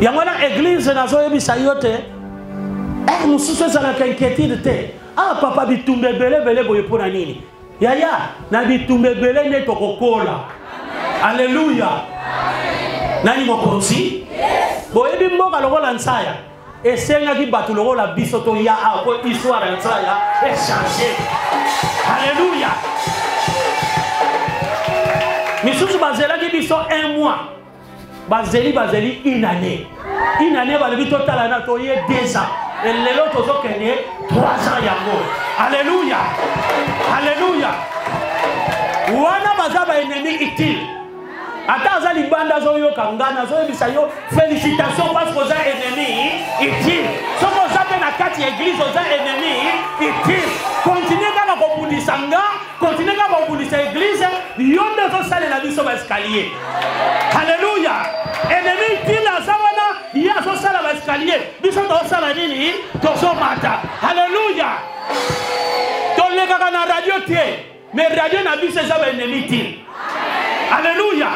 yango na église nazoyebisa yo te mosusu ezalaka inquiétude te papa bitumba ebele boye mpo na nini yaya na bitumba ebele nde tokokola alléluia nani mokonzi boyebi mboka lokola Nsaya esengaki bato lokola biso toya po histoire ya Nsaya echange alléluia misusu bazelaki biso 1 mois bazeli une année balobi totala na toye 2 ans lelo tozokende 3 ans yango alléluia wana baza baennemi utile ata aza libanda azoyoka ngana azoyebisa yo félicitations parce que oza ennemi utile soki oza mpe na kati ya église oza ennemi utile continue kaka kobundisa nga continue kaka kobundisa église yo nde ozosalela biso baescalier alléluia ennemi utile aza wana ye azosala baescalier biso tozosala nini tozomata alléluia tolekaka na radio te mais radio na biso eza baennemi utile alléluia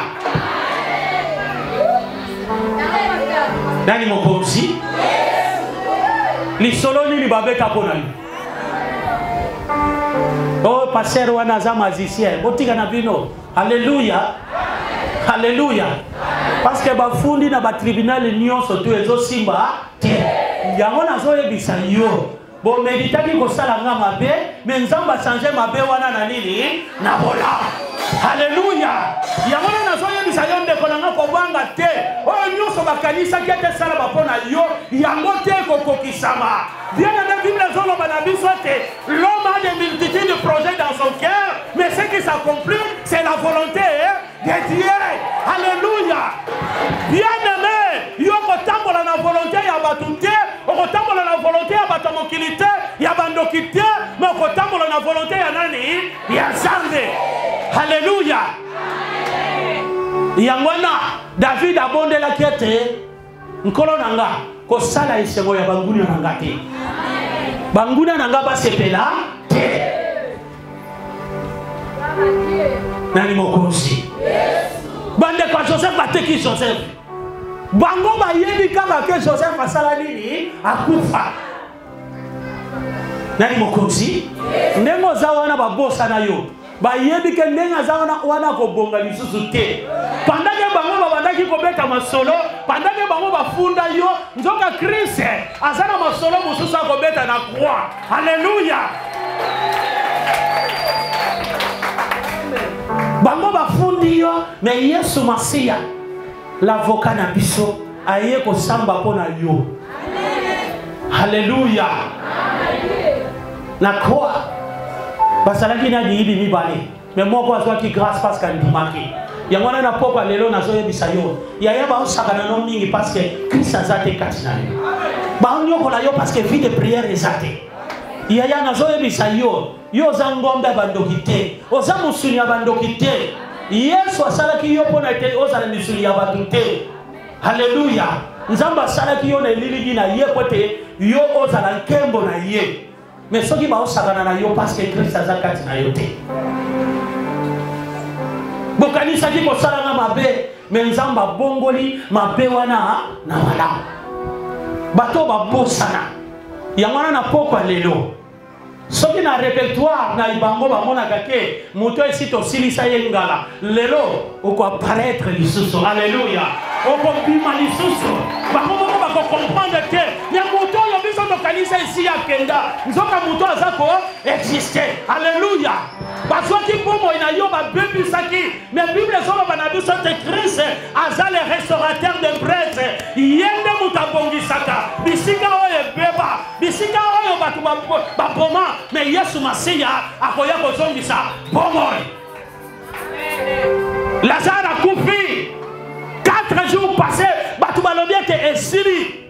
Nani mokonzi? Lisolo nini babeta pona yo? Oh, pasteur wana za magicien. Botika na bino. Alléluia. Alléluia. Parce que bafundi na ba tribunal nyonso to ezo simba te. Yango nazo yebisa yo. Bo meditaki ko sala nga mabe, mais nzamba changer mabe wana na nini? Na bola. Alléluia. Yango nazo yebisa yo ndeko na nga ko banga te. Oh nyonso bakanisa ki te sala bapona yo, yango te ko kokisama. Bien dans la Bible, l'homme a des multitudes de projets dans son cœur, mais ce qui s'accomplit, c'est la volonté de Dieu. Alléluia. Bien-aimé, il y a la volonté, il y a batunté, la volonté, il y a batamokilité, il y a bandokité, mais il y a la volonté, il y a Zande. Alléluia. Il y a David a bondé la quête, Nkolonanga. Ko sala isengo ya banguna nanga te. Banguna nanga ba sepela te. Nani mokonzi? Bande kwa Joseph bateki Joseph. Bango ba yebi kaka ke Joseph asala nini? Akufa. Nani mokonzi? Ndengo za wana babosa na yo. Ba yebi ke ndenga za wana ko bonga lisusu te. Pandake bango babandaki ko beta masolo, pandake bango bafunda yo, nzoka Christ azana masolo mususa ko beta na croix. Alléluia. Bango bafundi yo, mais Yesu Masia l'avocat na biso aye ko samba pona yo. Alléluia. Na croix. Basalaki na diibi mibale. Mais moi quoi soit qui grâce parce qu'elle dimaki. Ya mwana na poko lelo na zoye bisayo. Ya yaba osakana no mingi parce que Christ azate katina yo. Ba onyo kola yo parce que vie de prière ezate. Ya na zoye bisayo. Yo zangombe bandokite. Oza musuni bandokite. Yesu asalaki yo pona ete ozala misuni ya batute. Alléluia. Nzamba asalaki yo na liligi na ye kote yo ozala nkembo na ye. Mais ce qui va au sagana na yo parce que Christ a zakati na yo te. Bokani saki ko salanga mabe, mais nzamba bongoli mabe wana na wala. Bato ba bosana. Yamana na poko lelo. Soki na répertoire na ibango ba mona kake, moto esito silisa yengala. Lelo oko apparaître lisusu. Alléluia. Oko bima lisusu. Ba ko comprendre que ya moto yo biso to kanisa ici ya kenda. Nzoka moto azako exister. Alléluia. Parce que bomo ina yo ba bebi saki, mais Bible solo ba na biso te Christ aza le restaurateur de brèche. Yende mutabongi saka. Bisika oye beba, bisika oye batu ba boma, mais Yesu Masia akoya kozongisa bomo. Lazare a coupi 4 jours passés, batu balobia te esili.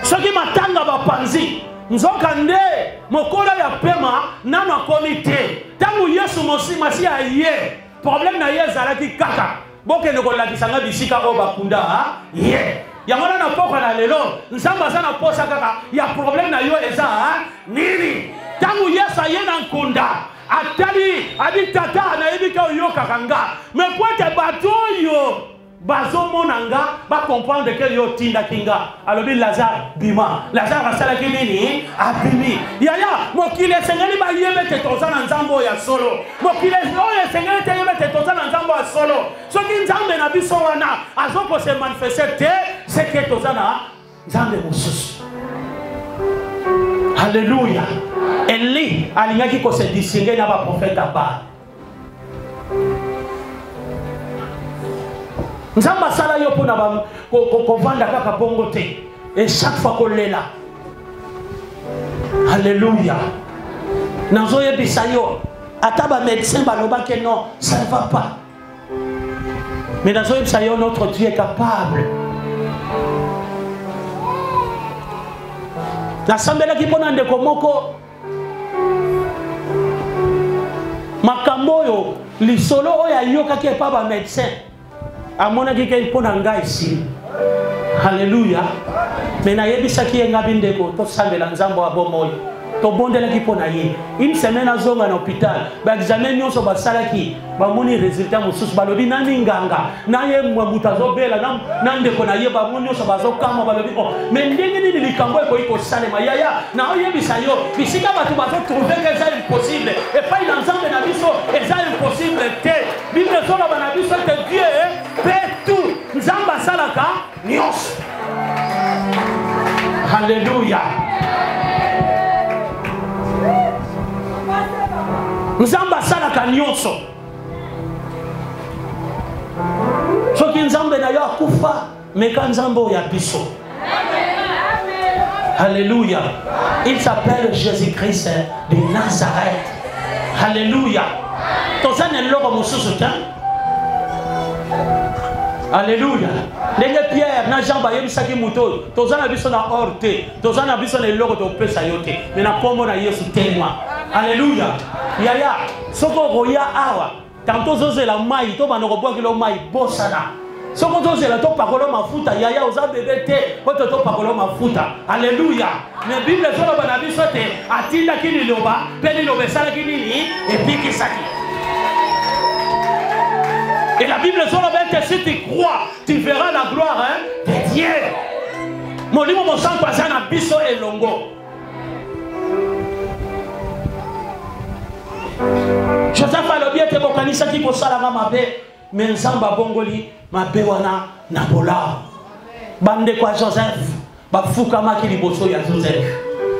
Soki matanga ba panzi. Nzoka nde mokolo ya pema nano akomite. Tangu Yesu Masia ye, problème na ye zalaki kaka. Boke ne kolakisanga bisika o bakunda ye. Yangona na poka na lelo, nzamba sana posa kaka ya problème na yo eza nini? Tangu Yesu ye na nkunda. Atali adi tata na yebika yo kakanga. Mais pote bato yo bazo monanga ba comprendre que yo tinda kinga alobi Lazare bima Lazare asala kinini abimi yaya mokile sengeli ba yebe te tozana nzambo ya solo mokile oye sengeli te yebe te tozana nzambo ya solo soki nzambe na biso wana azoko se manifester te c'est que tozana nzambe mususu. Alléluia. Eli alingaki ko se distinguer na ba prophète ba. Nzamba sala yo pona ba ko vanda kaka bongo te et chaque fois ko lela. Alléluia. Nazo yebisa yo ataba médecin baloba que non, ça ne va pas. Mais nazo yebisa yo notre Dieu est capable. Nasambela ki pona ndeko moko makambo yo lisolo oya yoka ke pa ba médecin. Amona ki ke pona nga ici. Alléluia. Mais na yebisa ki nga bindeko to sambela nzambo abomoyo. tobondelaki mpo na ye une semaine azonga na hôpital baexamen nyonso basalaki bamoni résultat mosusu balobi nani nganga na ye moto azobela na ndeko na ye bamoni nyonso bazokama balobi o me ndenge nini likambo ekoki kosalema yaya na oyebisa yo bisika bato bazotrouve ke eza impossible epai na nzambe na biso eza impossible te bible ezoloba na biso te dieu peut tout nzambe asalaka nyonso. Alléluia. Nzambe asalaka nyonso. Soki nzambe na yo akufa meka nzambe oyo ya biso. Alléluia. Il s'appelle Jésus-Christ de Nazareth. Alléluia. Tozana eloko mosusu te. Alléluia. Ndenge Pierre na Jean bayebisaki moto tozana biso na or te tozana biso na eloko topesa yo te mais na kombo na Yesu témoin. Alléluia. Yaya soko roya awa tanto zozela mai to bana ko kilo mai bosana soko zozela to pakolo mafuta yaya oza bébé te ko to pakolo mafuta. Alléluia. Mais Bible zolo bana biso te atinda kini loba peli lobe sala kini epikisaki. Et la Bible dit que si tu crois, tu verras la gloire de Dieu. Mon livre, mon sang, passe à biso et longo. Joseph a le bien que mon canisa qui possède la mabe, mais Nzamba Bongoli, ma bewana, Nabola. Bande quoi Joseph, Bafukama qui liboso ya Joseph.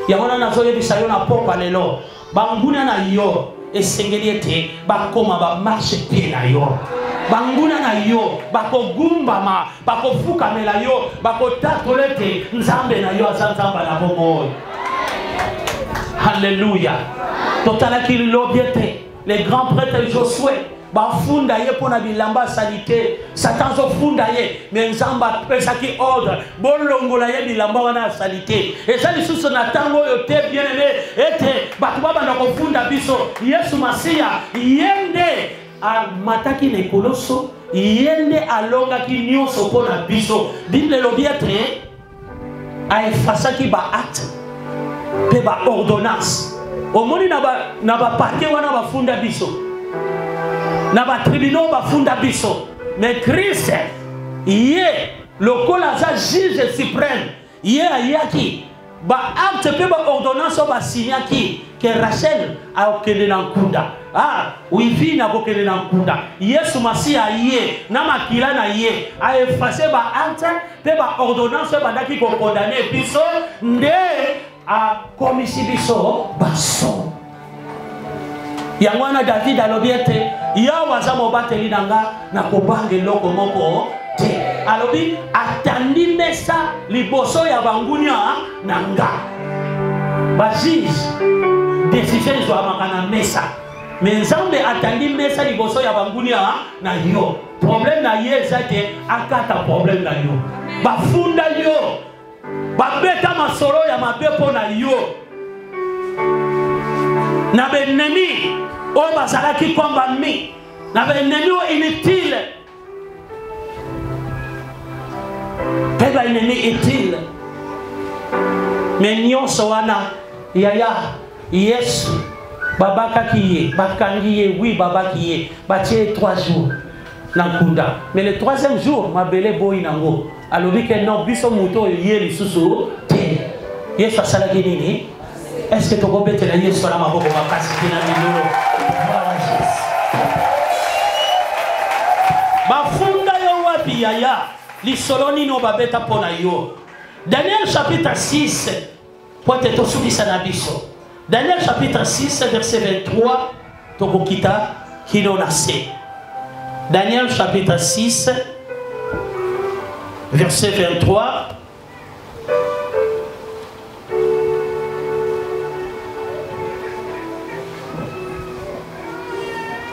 Yamana na zoye bisayo na popa lelo, Banguna na yo, et sengeliete, Bakoma ba marche pied na yo. Banguna na yo bako gumbama bako fukamela yo bako tatolete nzambe na yo azanzamba na bomo. Alléluia. Totala ki lobiete les grands prêtres Josué bafunda ye pona bilamba salite Satan zo funda ye mais nzamba pesa ki ordre bolongola ye bilamba wana salite et ça lisusu na tango yo te bien aimé ete batu baba na ko funda biso Yesu Masia yende a mataki ne koloso yende alonga ki nyonso pona biso. Bible lobiete a efasaki ba acte pe ba ordonnance omoni na ba parquet wana ba funda biso na ba tribunal ba funda biso mais Christ ye lokola za juge suprême ye ayaki ba acte pe ba ordonnance ba signaki que Rachel a okende na nkunda wifi na kokende na nkunda Yesu Masia ye na makila na ye a effacé ba acte pe ba ordonnance ba daki ko condamner biso nde a komisi biso baso yangwana David alobiete yawa za mobateli nanga na kobange loko moko te alobi atandi mesa liboso ya bangunya nanga bazis décision ezwamaka na mesa mais nzambe atandi mesa liboso ya bangunia na yo problème na ye eza te akata problème na yo bafunda yo babeta masolo ya mabe mpo na yo na benemi oyo bazalaki komba mi na benemi oyo inutile mpe baennemi utile mais nyonso wana yaya Yesu babakaki ye bakangi ye oui babaki ye batie 3 jours na nkunda mais le 3e jour mabele boyi nango alobi ke non biso moto ye lisusu te Yesu asalaki nini est-ce que tokobetela Yesu na maboko makasi te na milolo bafunda yo wapi yaya lisolo nino babeta mpo na yo. Daniel chapitre 6 po ete tosukisa na biso. Daniel chapitre 6 verset 23 tokokita kino na se. Daniel chapitre 6 verset 23.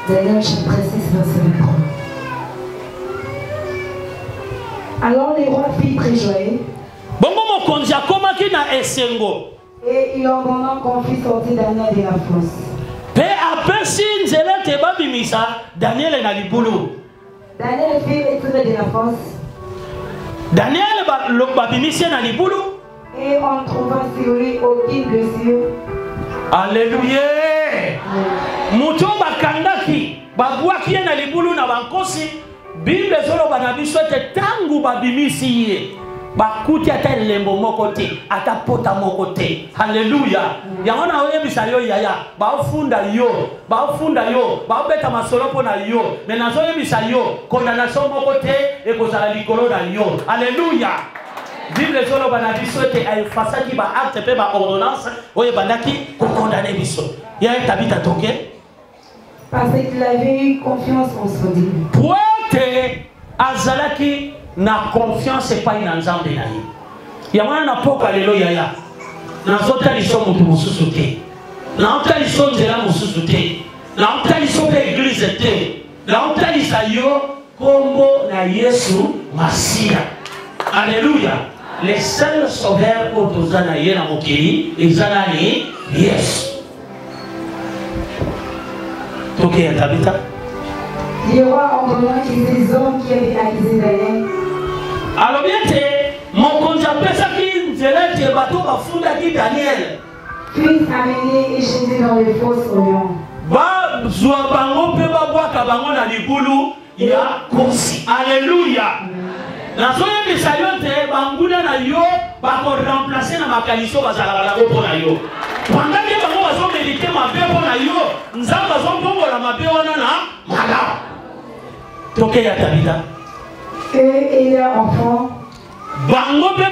Daniel chapitre 6 verset 23. Alors les rois firent très joyeux. Bongo mokonzi akomaki na esengo. Et il ordonna qu'on fit sortir Daniel de la fosse. Pe apesi nzela te babimisa Daniel na libulu. Daniel fut retiré de la fosse. Daniel babimisi na libulu. Et on trouva sur lui aucune blessure Alléluia. Muto bakangaki babwaki na libulu na bankosi Bible zolo banabiso te tangu babimisi ye bakuti ata lembo moko te ata pota moko te. Alléluia. Yango na oyebisa yo yaya bafunda yo babeta masolo pona yo mais nazo yebisa yo condamnation moko te ekozala likolo na yo. Alléluia. Bible zolo banabiso te ay fasaki ba acte pe ba ordonnance oye bandaki ko condamner biso. Ya tabita toke parce qu'il avait eu confiance en son Dieu. Poete azalaki na confiance pas na nzambe na ye. Ya mwana na poka lelo yaya. Na zota liso mutu mususu te. Na ota liso nzela mususu te. Na ota liso pe église te. Na ota lisa yo kombo na Yesu Masia. Alléluia. Les seuls sauveurs au tozana ye na mokili ezana ni Yesu. Toke ya tabita. Le roi ordonna qu'ils les hommes qui avaient accusé Daniel. Alors bien mon konja pesa ki nzelete bato bafunda ki Daniel. Puis amenés et jetés dans les fosses au lion. Ba zwa bango pe ba bwaka bango na libulu ya kosi. Alléluia. Na zoya bisayote banguna na yo ba ko remplacer na makaliso bazala la ko na yo. Pendant que bango bazo méditer mabe pona yo, nzamba zo bongo la mabe wana na mala. Toke ya tabita. Eux et leurs enfants. Bango pe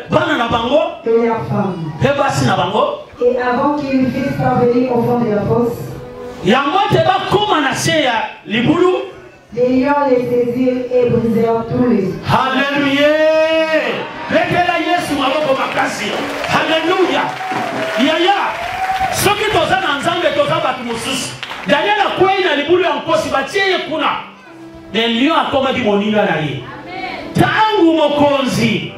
bana na bango Et leurs femmes. pe basi na bango. Et avant qu'ils fissent parvenir au fond de la fosse, Yango te ba koma na se ya libulu. les lions les saisirent et brisèrent tous les os. Alléluia. Lekela Yesu maboko makasi. Alléluia. Yaya. Soki toza na nzambe toza batu mususu. Daniel akwei na libulu ya nkosi batie kuna. Le lion akoma di moninga na ye. Tangu mokonzi.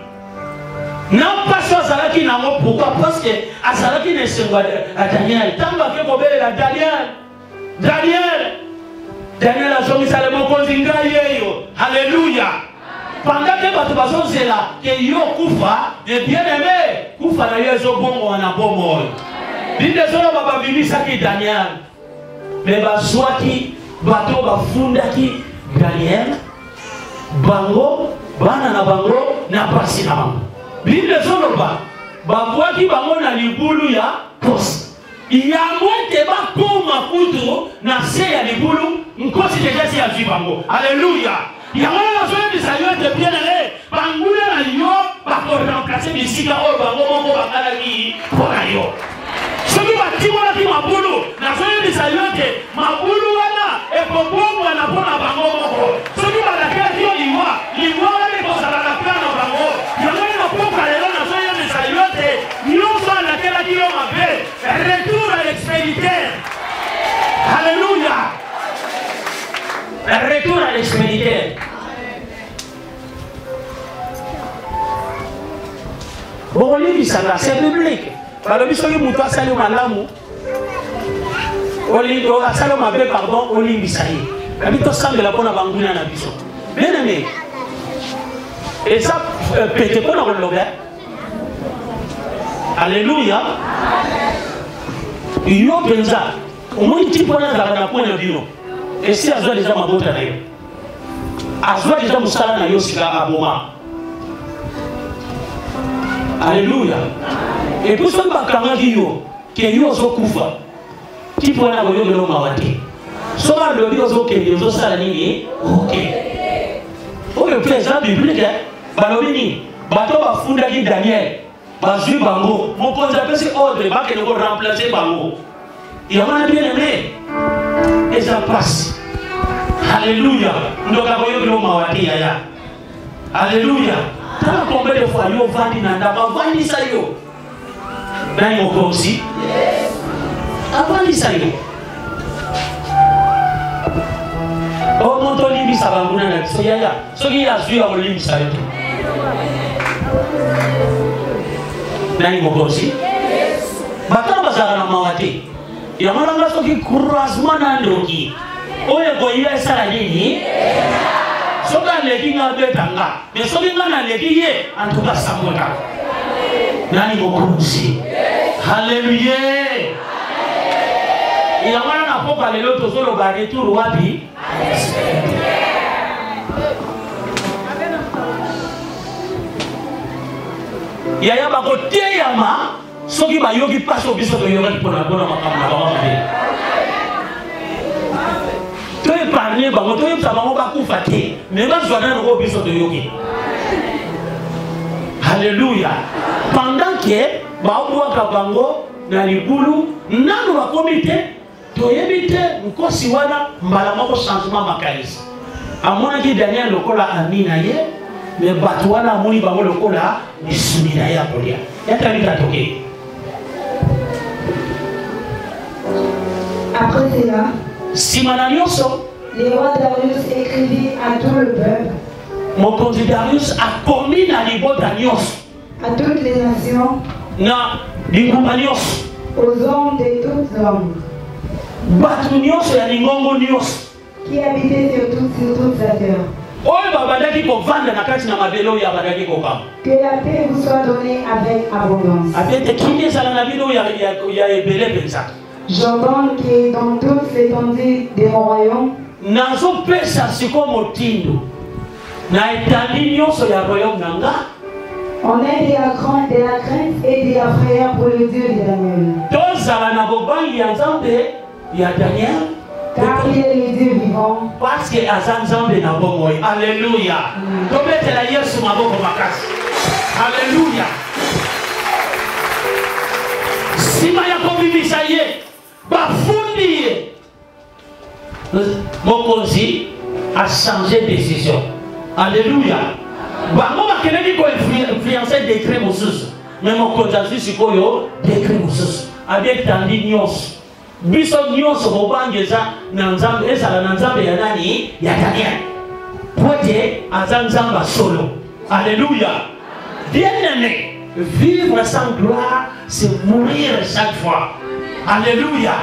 Na paso azalaki na mo pourquoi parce que azalaki na sengo a Daniel. Tangu akeko bele la Daniel a zomi sale mokonzi ngai yeyo. Alléluia. Pendant que bato bazozela ke yo kufa de bien aimé kufa na yezo bongo wana bongo. Binde zolo baba bimisaki Daniel. Me bazwaki bato bafundaki Daniel bango bana na bango na pasi na bango. Binde zolo babwaki bango na libulu ya posi. Yango te ba koma kutu na se ya libulu nkosi tejasi ya zibango. Alléluia. Yango na zoe bisayo te bien ale bangula na yo ba ko remplacer bisika o bango moko bakala ki pona yo. Soki batimona ki mabulu na zoe bisayo te mabulu wana e kobongo na pona bango moko. Soki balaka ki liwa wana ko sala na plano bango. Yango na poka lelo na zoe bisayo te nyonso na kela ki yo mabe. Retour à l'expéditeur. Alléluia. Retour à l'expéditeur. Bon, c'est biblique. Alors, il faut que nous fassions malamu. Pardon, Olimbisaï. Habito semble la bonne banguna na biso. Bien aimé. Et ça, peut-être pas dans le lobby. Alléluia. Yo penza. Au moins, tu peux aller na point de vue. Et si azwa déjà mabota na yo. Azwa déjà musala na yo sika aboma. Alléluia. Et pour ça bakanga yo ke yo zo kufa. Tu peux aller na yo belo mawati. Soma le yo zo ke yo zo sala nini? OK. O le présent biblique balobini bato bafunda ki Daniel. Bazui bango, mon pose appelle c'est ordre, va que nous remplacer bango. Il y a un bien aimé. Et ça passe. Alléluia. Nous avons mawati yaya. Alléluia. Tant combien de fois yo vandi nanda, vandi sa yo. Ben yo aussi. Vandi sa yo. Oh mon tolibi sa banguna na so yaya. So ki ya zui a olimbi sa yo. Nani mokosi? Batana bazara na mawati. Ya malanga soki croisement na ndoki. Oye ko ile sala nini? Soka leki nga betanga. Mais soki nga na leki ye en tout cas samota. Nani mokosi? Alléluia. Il y a un peu parlé l'autre sur le retour wapi. Il y a un côté yama, ce qui va yogi passe au biseau de yogi pour la bonne maman. Tu es parlé, tu es savant, pas coup fatigué, mais va se donner au biseau de yogi. Alléluia. Pendant que Baoua Kabango, Nalibulu, Nanu va comité, tu évite, Nkosiwana, Malamoko changement Makalis. À mon avis, Daniel Lokola Aminaye, mais Batouana Moni Bango Lokola, Nissuminaya Polia. Yakalita Toké. Après cela, Simananioso, les rois Darius écrivit à tout le peuple, mon candidat Darius a commis à niveau d'Anios. à toutes les nations, Na, Lingumanios. aux hommes de toutes hommes, Batunios et Lingongonios. qui habitaient sur toute sa terre. Oye babadaki ko vanda na kati na mabelo ya badaki ko kam. Que la paix vous soit donnée avec abondance. Apete kini sala na bino ya ebele penza. J'ordonne que dans toute l'étendue de mon royaume, Nazo pesa siko motindo. Na etali nyonso ya royaume nanga. on ait de la crainte et de la frayeur pour le Dieu de Daniel. Tozala na bobangi ya Nzambe ya Daniel. Car il est le Dieu vivant. Parce que azan Nzambe na bomoi. Alléluia. Tobetela Yesu maboko makasi. Alléluia. Sima ya kobimisa ye. Bafundi ye. Mokonzi a changé de décision. Alléluia. Bango bakeleki ko influencer décret mosusu. Mais mokonzi azisi koyo décret mosusu. Avec tandi nyonso. Biso nyonso bobangeza na Nzambe ezala na Nzambe ya nani? Ya Daniel. Pote aza Nzamba solo. Alléluia. Bien-aimé, vivre sans gloire, c'est mourir chaque fois. Alléluia.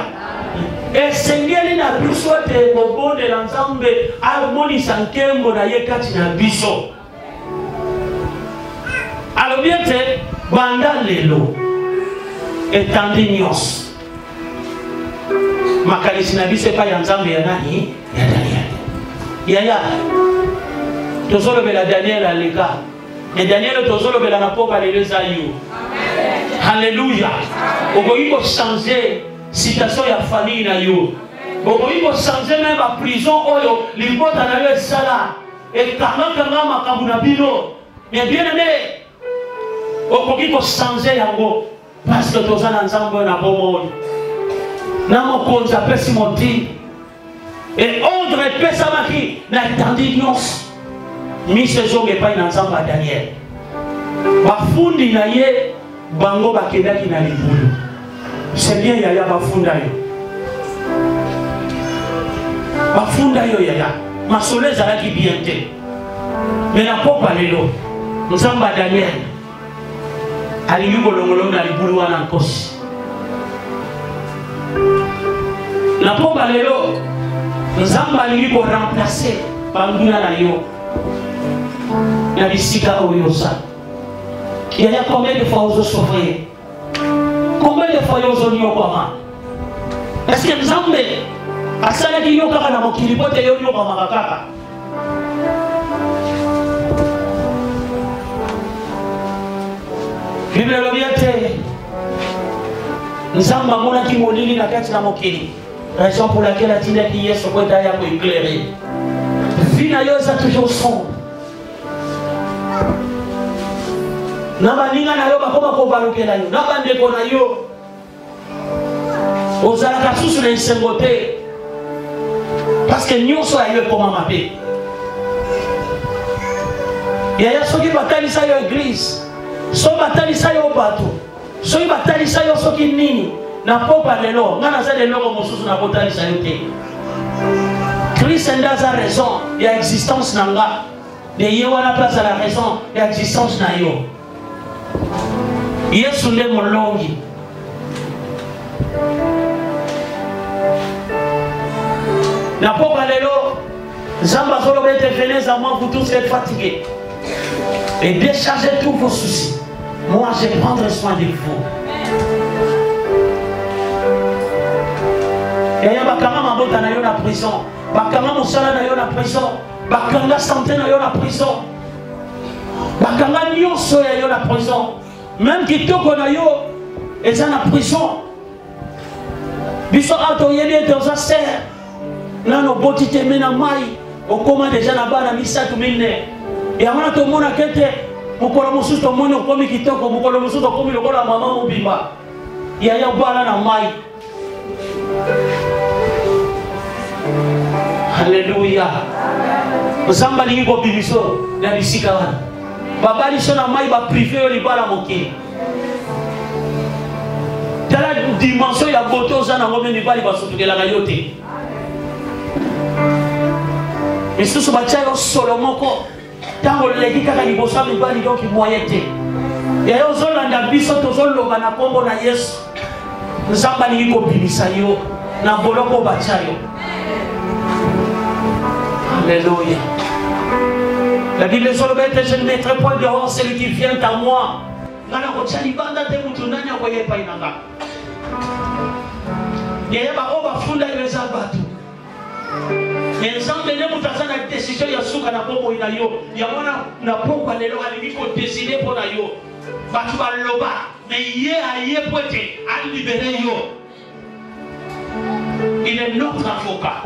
Et Seigneur na biso te bobonde la Nzambe amonisa nkembo na ye kati na biso. Alors bien te banda lelo etandi nyonso. Makalisi na biso pa ya Nzambe ya nani? Ya Daniel. Yaya. Tozolo bela Daniel aleka. Et Daniel tozolo bela na poka leleza yo. Alléluia. Okoki ko changer situation ya famille na yo. Okoki ko changer même la prison oyo libota na yo sala. Et kanga makambu na bino. Mais bien aimé. Okoki ko changer yango parce que tozana Nzambe na bomoi. Na mokonzi apesi moti et ordre epesamaki na etandi nyonso mise zonge epai na Nzambe ya Daniel. Bafundi na ye bango bakendaki na libulu. C'est bien yaya bafunda yo. Bafunda yo yaya. Masolo ezalaki bien te. Mais na popa lelo Nzambe ya Daniel alingi kolongolo na libulu wana nkosi. Na poba lelo Nzambe alingi ko remplacer banguna na yo na bisika oyo sa. Il y a combien de fois vous souffrez? Combien de fois vous avez comment? Est-ce que Nzambe asalaki yo kaka na mokili pote yo yo kama kaka? Bible lobiate Nzambe amonaki molili na kati na mokili. Raison pour laquelle atindaki Yesu kwenda ya kuéclairer. Vie na yo eza toujours sombre. Na baninga na yo bakoma kobalukela yo. Na bandeko na yo ozalaka susu na esengo te. Parce que nyonso ya yo ekoma mabe. Yaya soki batalisa yo église, soki batalisa yo bato, soki batalisa yo soki nini, na popa lelo, ngana za lelo ko mosusu na botalisa yo te. Christ ndaza raison ya existence nanga. De ye wana place à la raison ya existence na yo. Yesu nde molongi. Na popa lelo, Zamba solo bete venez à moi, vous tous êtes fatigués. Et déchargez tous vos soucis. Moi, je vais prendre soin de vous. Yaya bakanga mabota na yo na prison. Bakanga mosala na yo na prison. Bakanga santé na yo na prison. Bakanga nyonso ya yo na prison. Même kitoko na yo eza na prison. Biso ato yeli etoza ser. Nano boti teme na mai. Okoma deja na bana misatu mine. Ya wana to mona kete mukolo mususu to mona okomi kitoko mukolo mususu okomi lokola mama mobimba. Yaya bana na mai. Alléluia. Ozamba lingi ko bibiso na bisika wana. Babali so na mai ba privé yo libala moke. Tala dimension ya boto za na ngome libali ba sotukela ga yote. Isusu bachayo Solomoko tango leki kaka libosa libali donc moyete. Ya yo zolanda biso to zoloba na kombo na Yesu. Nzamba lingi ko bibisa yo na boloko bachayo. Alléluia. La Bible est sur le bête, je ne mettrai point dehors celui qui vient à moi. Nana kochali banda te mutunani akoye pa inanga. Yeye ba oba funda yeza batu. Ensemble ne mutazana décision ya suka na pombo ina yo. Ya mwana na pombo lelo alingi ko décider pour na yo. Batu ba loba, mais yé aye poete a libérer yo. Il est notre avocat.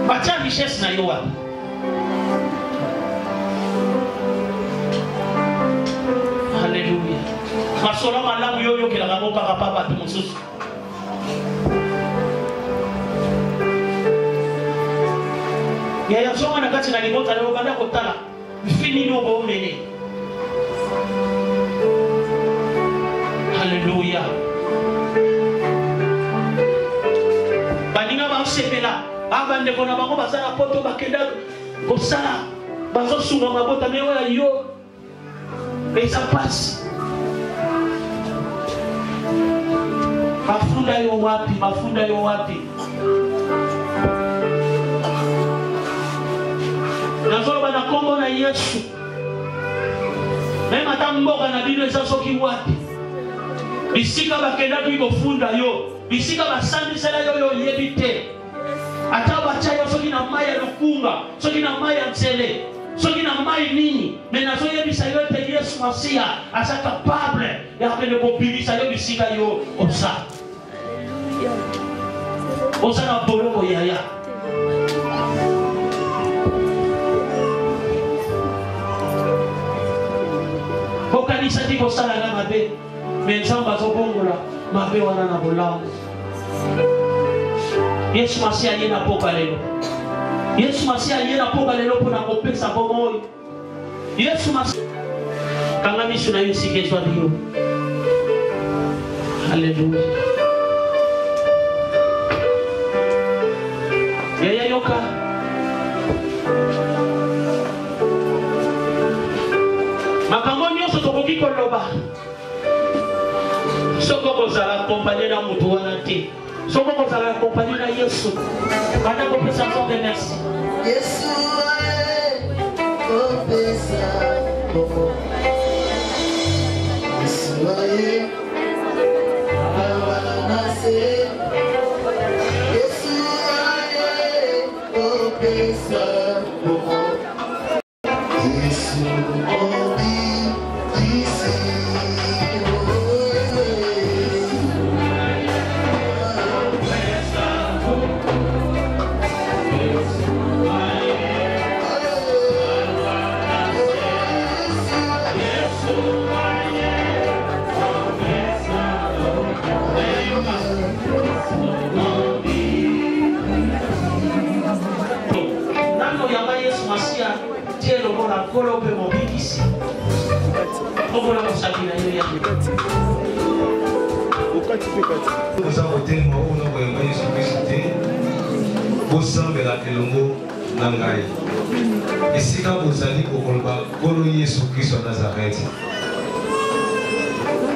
Bacha richesse na yo wapi? Alléluia. Masola malamu yoyo kila kamoka kapapa tu mususu. Yaya soma na kati na libota leo banda kotala. Fini no bo mene. Alléluia. Baninga ba sepela. Abande kona bango bazala poto bakenda kosala bazo sunga mabota mewa yo et ça passe. Mafunda yo wapi nazolo bana kombo na Yesu même ata mboka na bino eza soki wapi bisika bakenda kofunda yo bisika basambisela yo yebi te. Ata bachayo soki na mai ya lukunga, soki na mai ya nzele, soki na mai nini, mais nazo yebisa yo te Yesu Masia asa capable ya kende kobimisa yo bisika yo osa. Osa na boloko yaya. Kokanisa di kosala na mabe, mais nzamba zo bongola mabe wana na bolamu. Yesu Masia yena poka lelo. Yesu Masia yena poka lelo pona kopesa bomoyo. Yesu Masia kanga misu na yo sikezwa dio. Alléluia. Yaya yoka. Makambo nyonso tokoki koloba. Soko kozala kompanye na mutu wana te. Soko kozala accompagné na Yesu. Bana kopesa songe merci. Yesu ae kopesa bomo. Yesu ae awanase. Yesu ae kopesa bomo. Yesu obi disi. Nous avons été morts au nom de Jésus-Christ. Bosambela elongo nangai. Esika bozali kokolba kolo Yesu Kristo wa Nazareth.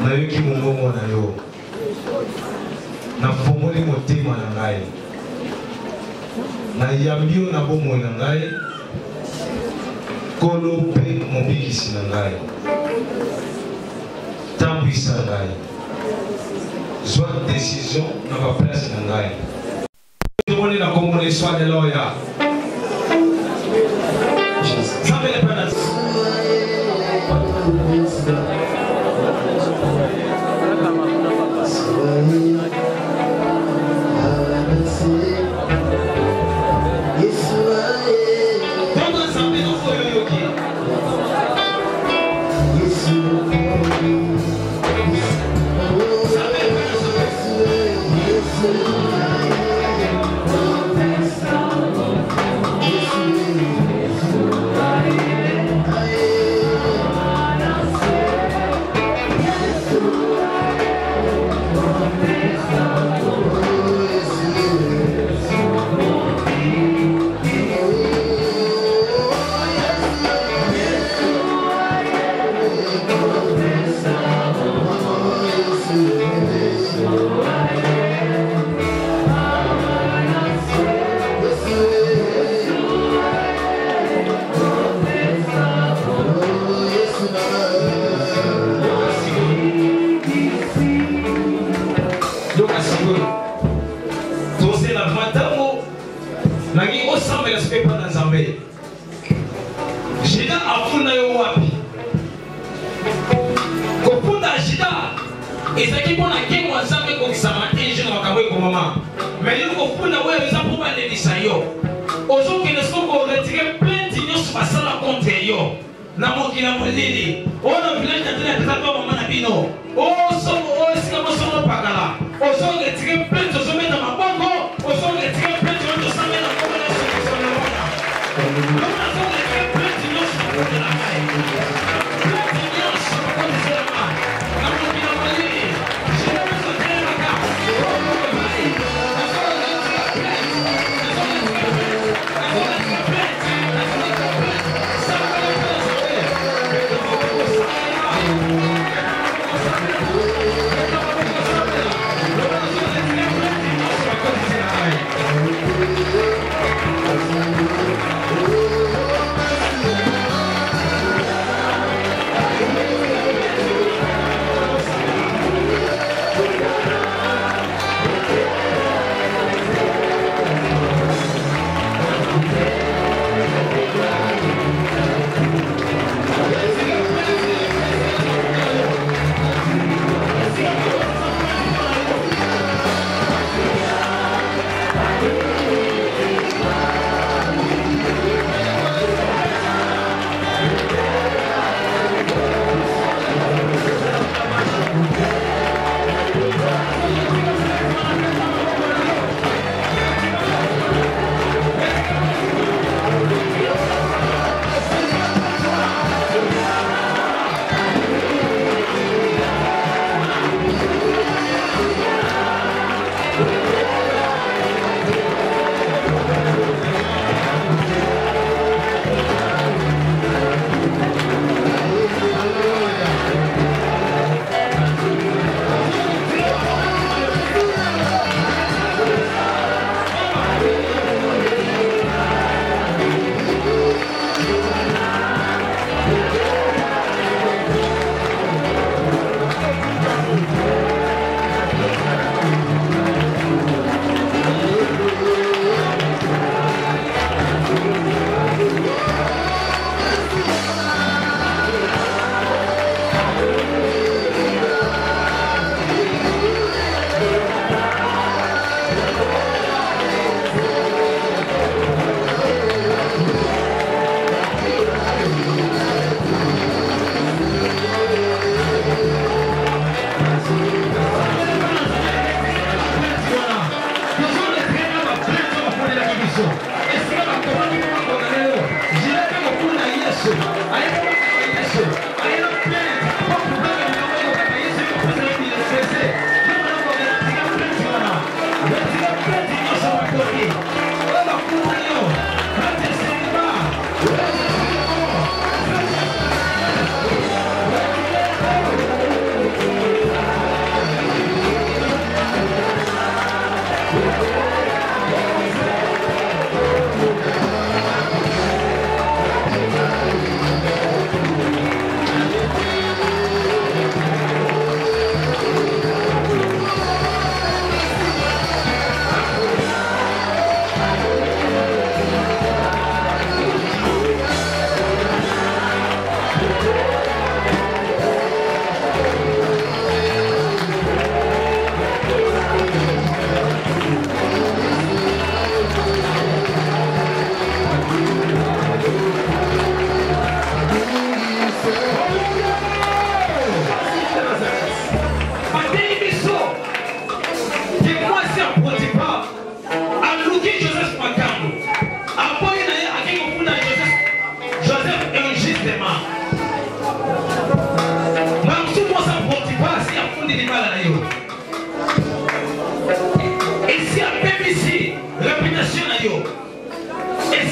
Na yoki mongongo na yo. Na fongoli motema na ngai. Na yambio na bomo na ngai. Kolo pe mobikisi na ngai. Tambisa ngai. Soit décision dans ma place dans l'air. Tout le monde est dans le soin de l'oya. Ça veut les prendre.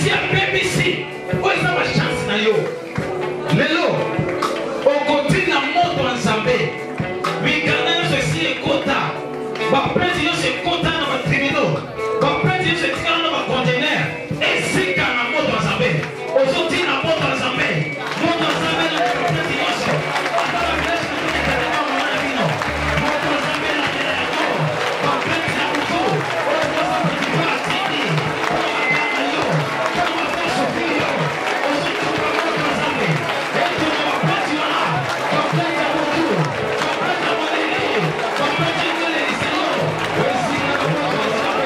si apembisi oza ba chance na yo lelo okoti na moto wa Nzambe mikanda nyonso esi ekota baprêtre nyonso ekota na batribunal baprêtre nyonso etikala na bacontener esika na moto wa Nzambe ozoti na moto wa Nzambe na baprêtre nyonso ata babilasi na toketanema mona na bino moto wa Nzambe na kela yango baprêtre na moto okoza batipa atini oakana yo kama bafosofi yo ozotuka moto wa Nzambe etuna baprêtre wana baprêtre ya motu baprêtre ya moleli baprêtre nyolelisa yo esika na moto wa Nzambe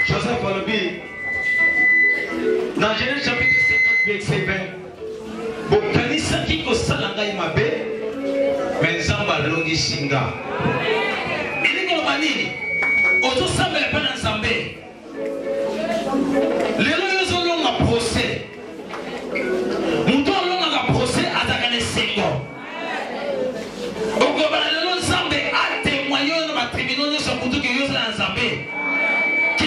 Joseph Alobi, dans Genèse chapitre 50, verset 20, bokanisa kiko salanga imabe, menzamba longi singa. Ili kwa manini, oto samba ya pana nzambe. Lelo yozo longa procès. Muto longa ka procès atakane sengo. Okobana lelo nzambe a témoigné na ba tribunal yoso mutu ke yozo na nzambe.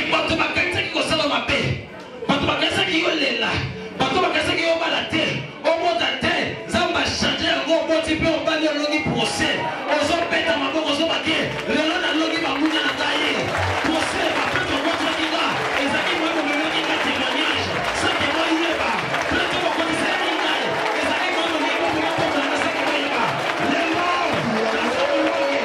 Bato bakasa ki kosala mabe bato bakasa ki yolela bato bakasa ki yobala te omota te nzamba change yango oboti mpe obali olongi procès ozopeta maboko ozobake lelo nalongi bamunya na ngai procès bapeto obotaki nga ezaki moi bomelaki nga témoignage saki moyeba pleto bakotisaki ngai ezaki moi bomelaki bomelaki saki moyeba lelo nazabologi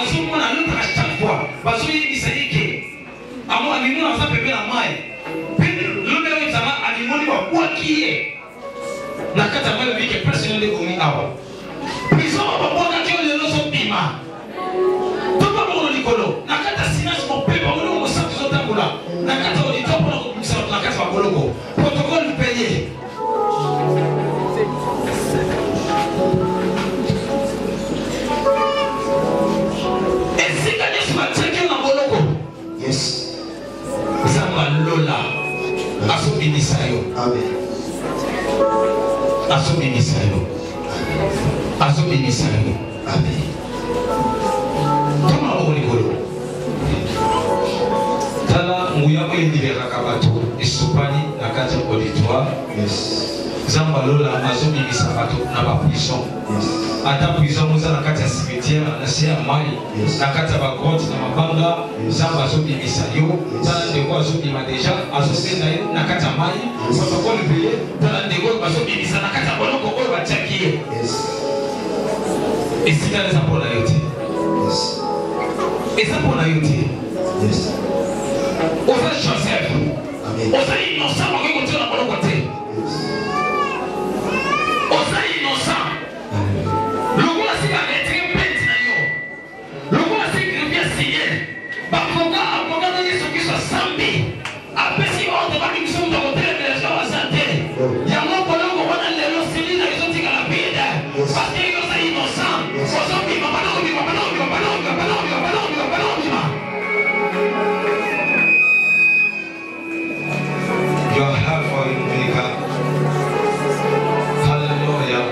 azomona l'autre à chaque fois bazoyebisa ye ke amo amimona aza pembe na mai mpe lobe oyo ezanga amimoni babwaki ye na kati ya mai obi ke place no nde komi awa prison babwakaki oyo lelo ozobima to babongolo likolo na kati ya silence mopepe bamoloko mosantu ezotambola na kati ya auditoire mpona kobimisa bato na kati ya baboloko protocole peye esika nyonso batiaki yo na boloko nzambe alola azobimisa yo azobimisa yo azobimisa yo toma moko likolo tala nguya oyo eliberaka bato esopani na kati ya auditoire nzambe alola azobimisa bato na baprison ata prison moza na kati ya cimetière na se ya mai na kati ya bagrotte na mabanga nzambe azobimisa yo tala ndeko azobima deja azosenda ye na kati ya mai protocole peye tala ndeko oyo bazobimisa na kati ya boloko oyo batiaki ye esika eza mpona yo te eza mpona yo te oza joseph oza innocent bakoki kotika na boloko te oza innocent lokola si baretire penti na yo lokola si grefia signé bakoka akoka na yesu kristo asambi apesi ordre bakimiso moto akotelemela aza te yango boloko wana lelo selina ezotikala bide parce que oza innocent ozobima banakobima banakobima banakobima banakobima banakobima banakobima you are hard for you maker hallelujah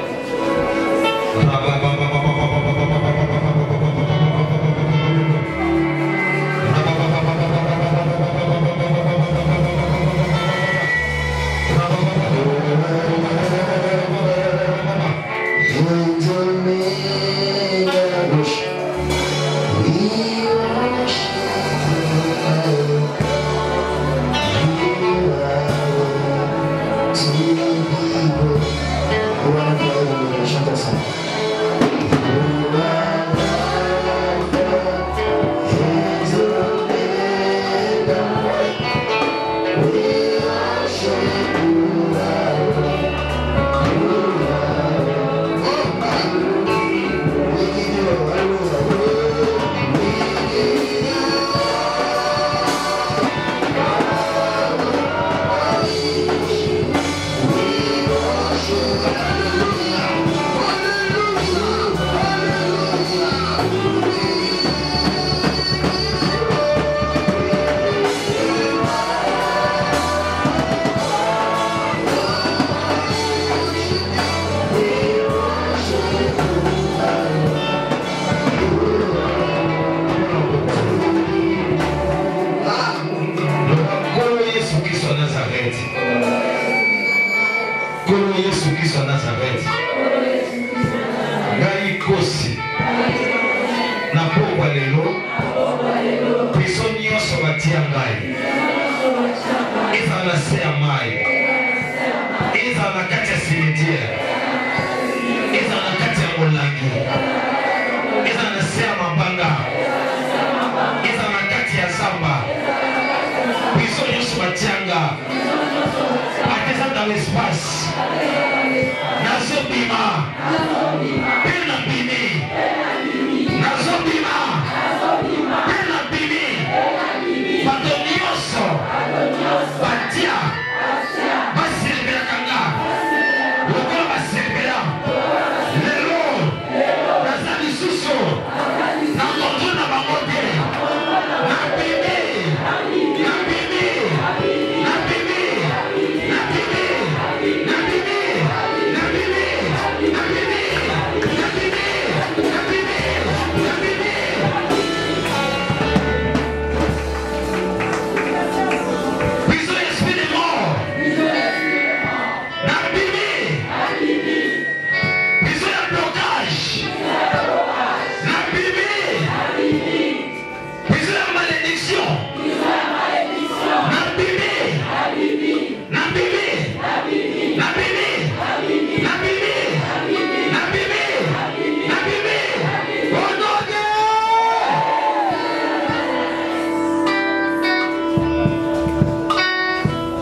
Happy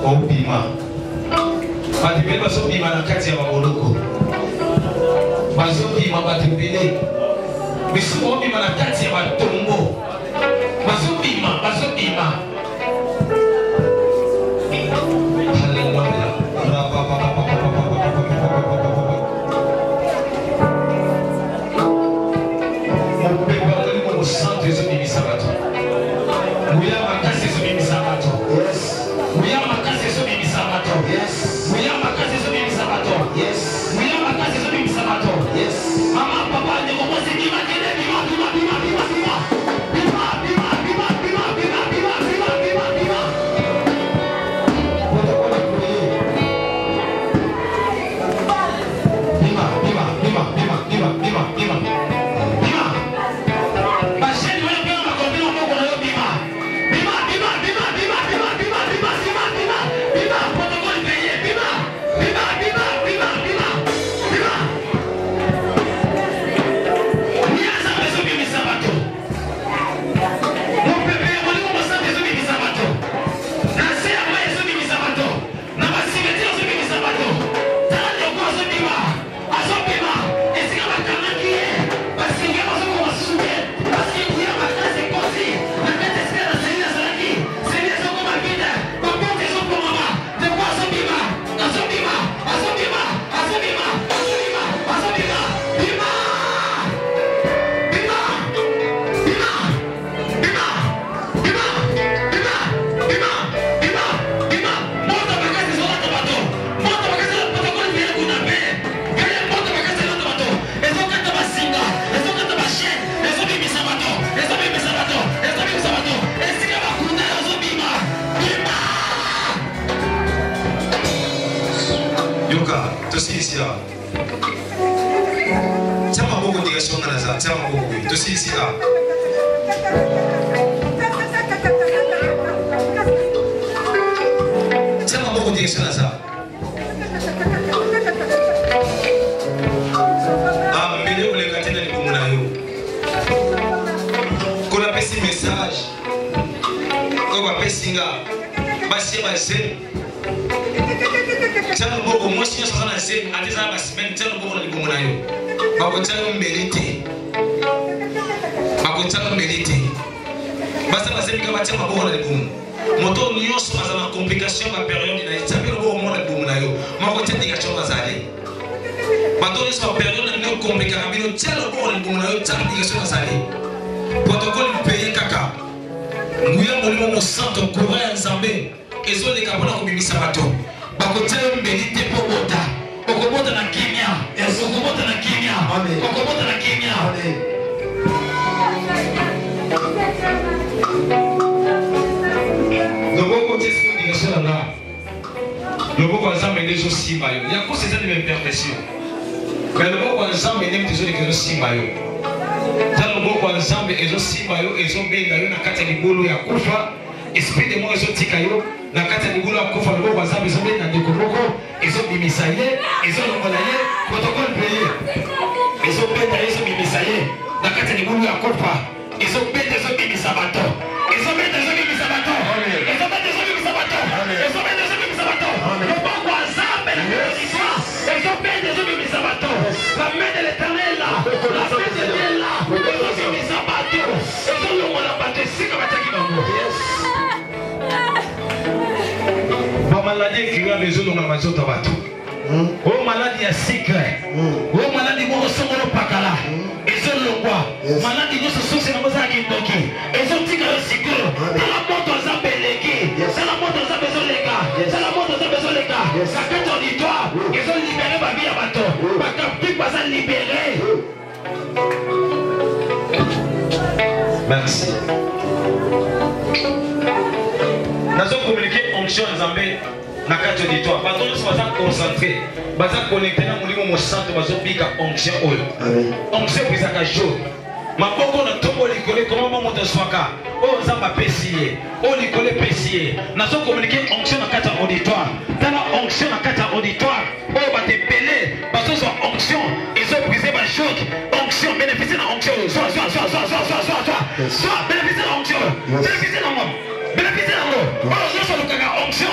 obima bato ebele bazobima na kati ya baboloko bazobima bato ebele misusu obima na kati ya batombo bazobima Merci. Nous communiqué onction Nzambe na kati auditoire. Bato nyonso baza concentré, baza connecté na molimo mo centre bazobika onction oyo. Onction ezaka jour. Maboko na tombo likole comment moto swaka. O Nzamba pesier, o likole pesier. Nous communiqué onction na kati auditoire. Tana onction na kati auditoire. O bate pelé, bato so onction, ils ont brisé ma choc. Onction bénéficier na onction. Soit bénéficier na onction. Bénéficier na moi. Bénéficier na moi. Oh, je suis le onction.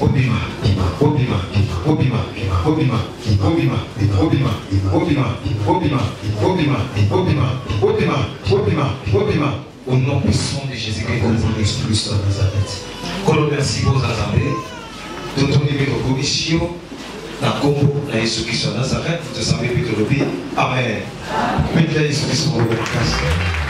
Obima, Obima, Obima, Obima, Obima, Obima, Obima, Obima, Obima, Obima, Obima, Obima, Obima, au nom puissant de Jésus-Christ de Jésus-Christ de Nazareth. Qu'on merci pour Zazambé, de ton numéro de commission, na Combo, na Jésus-Christ de Nazareth, de Zambé Pitolobi. Amen. Maintenant, Jésus-Christ de Nazareth.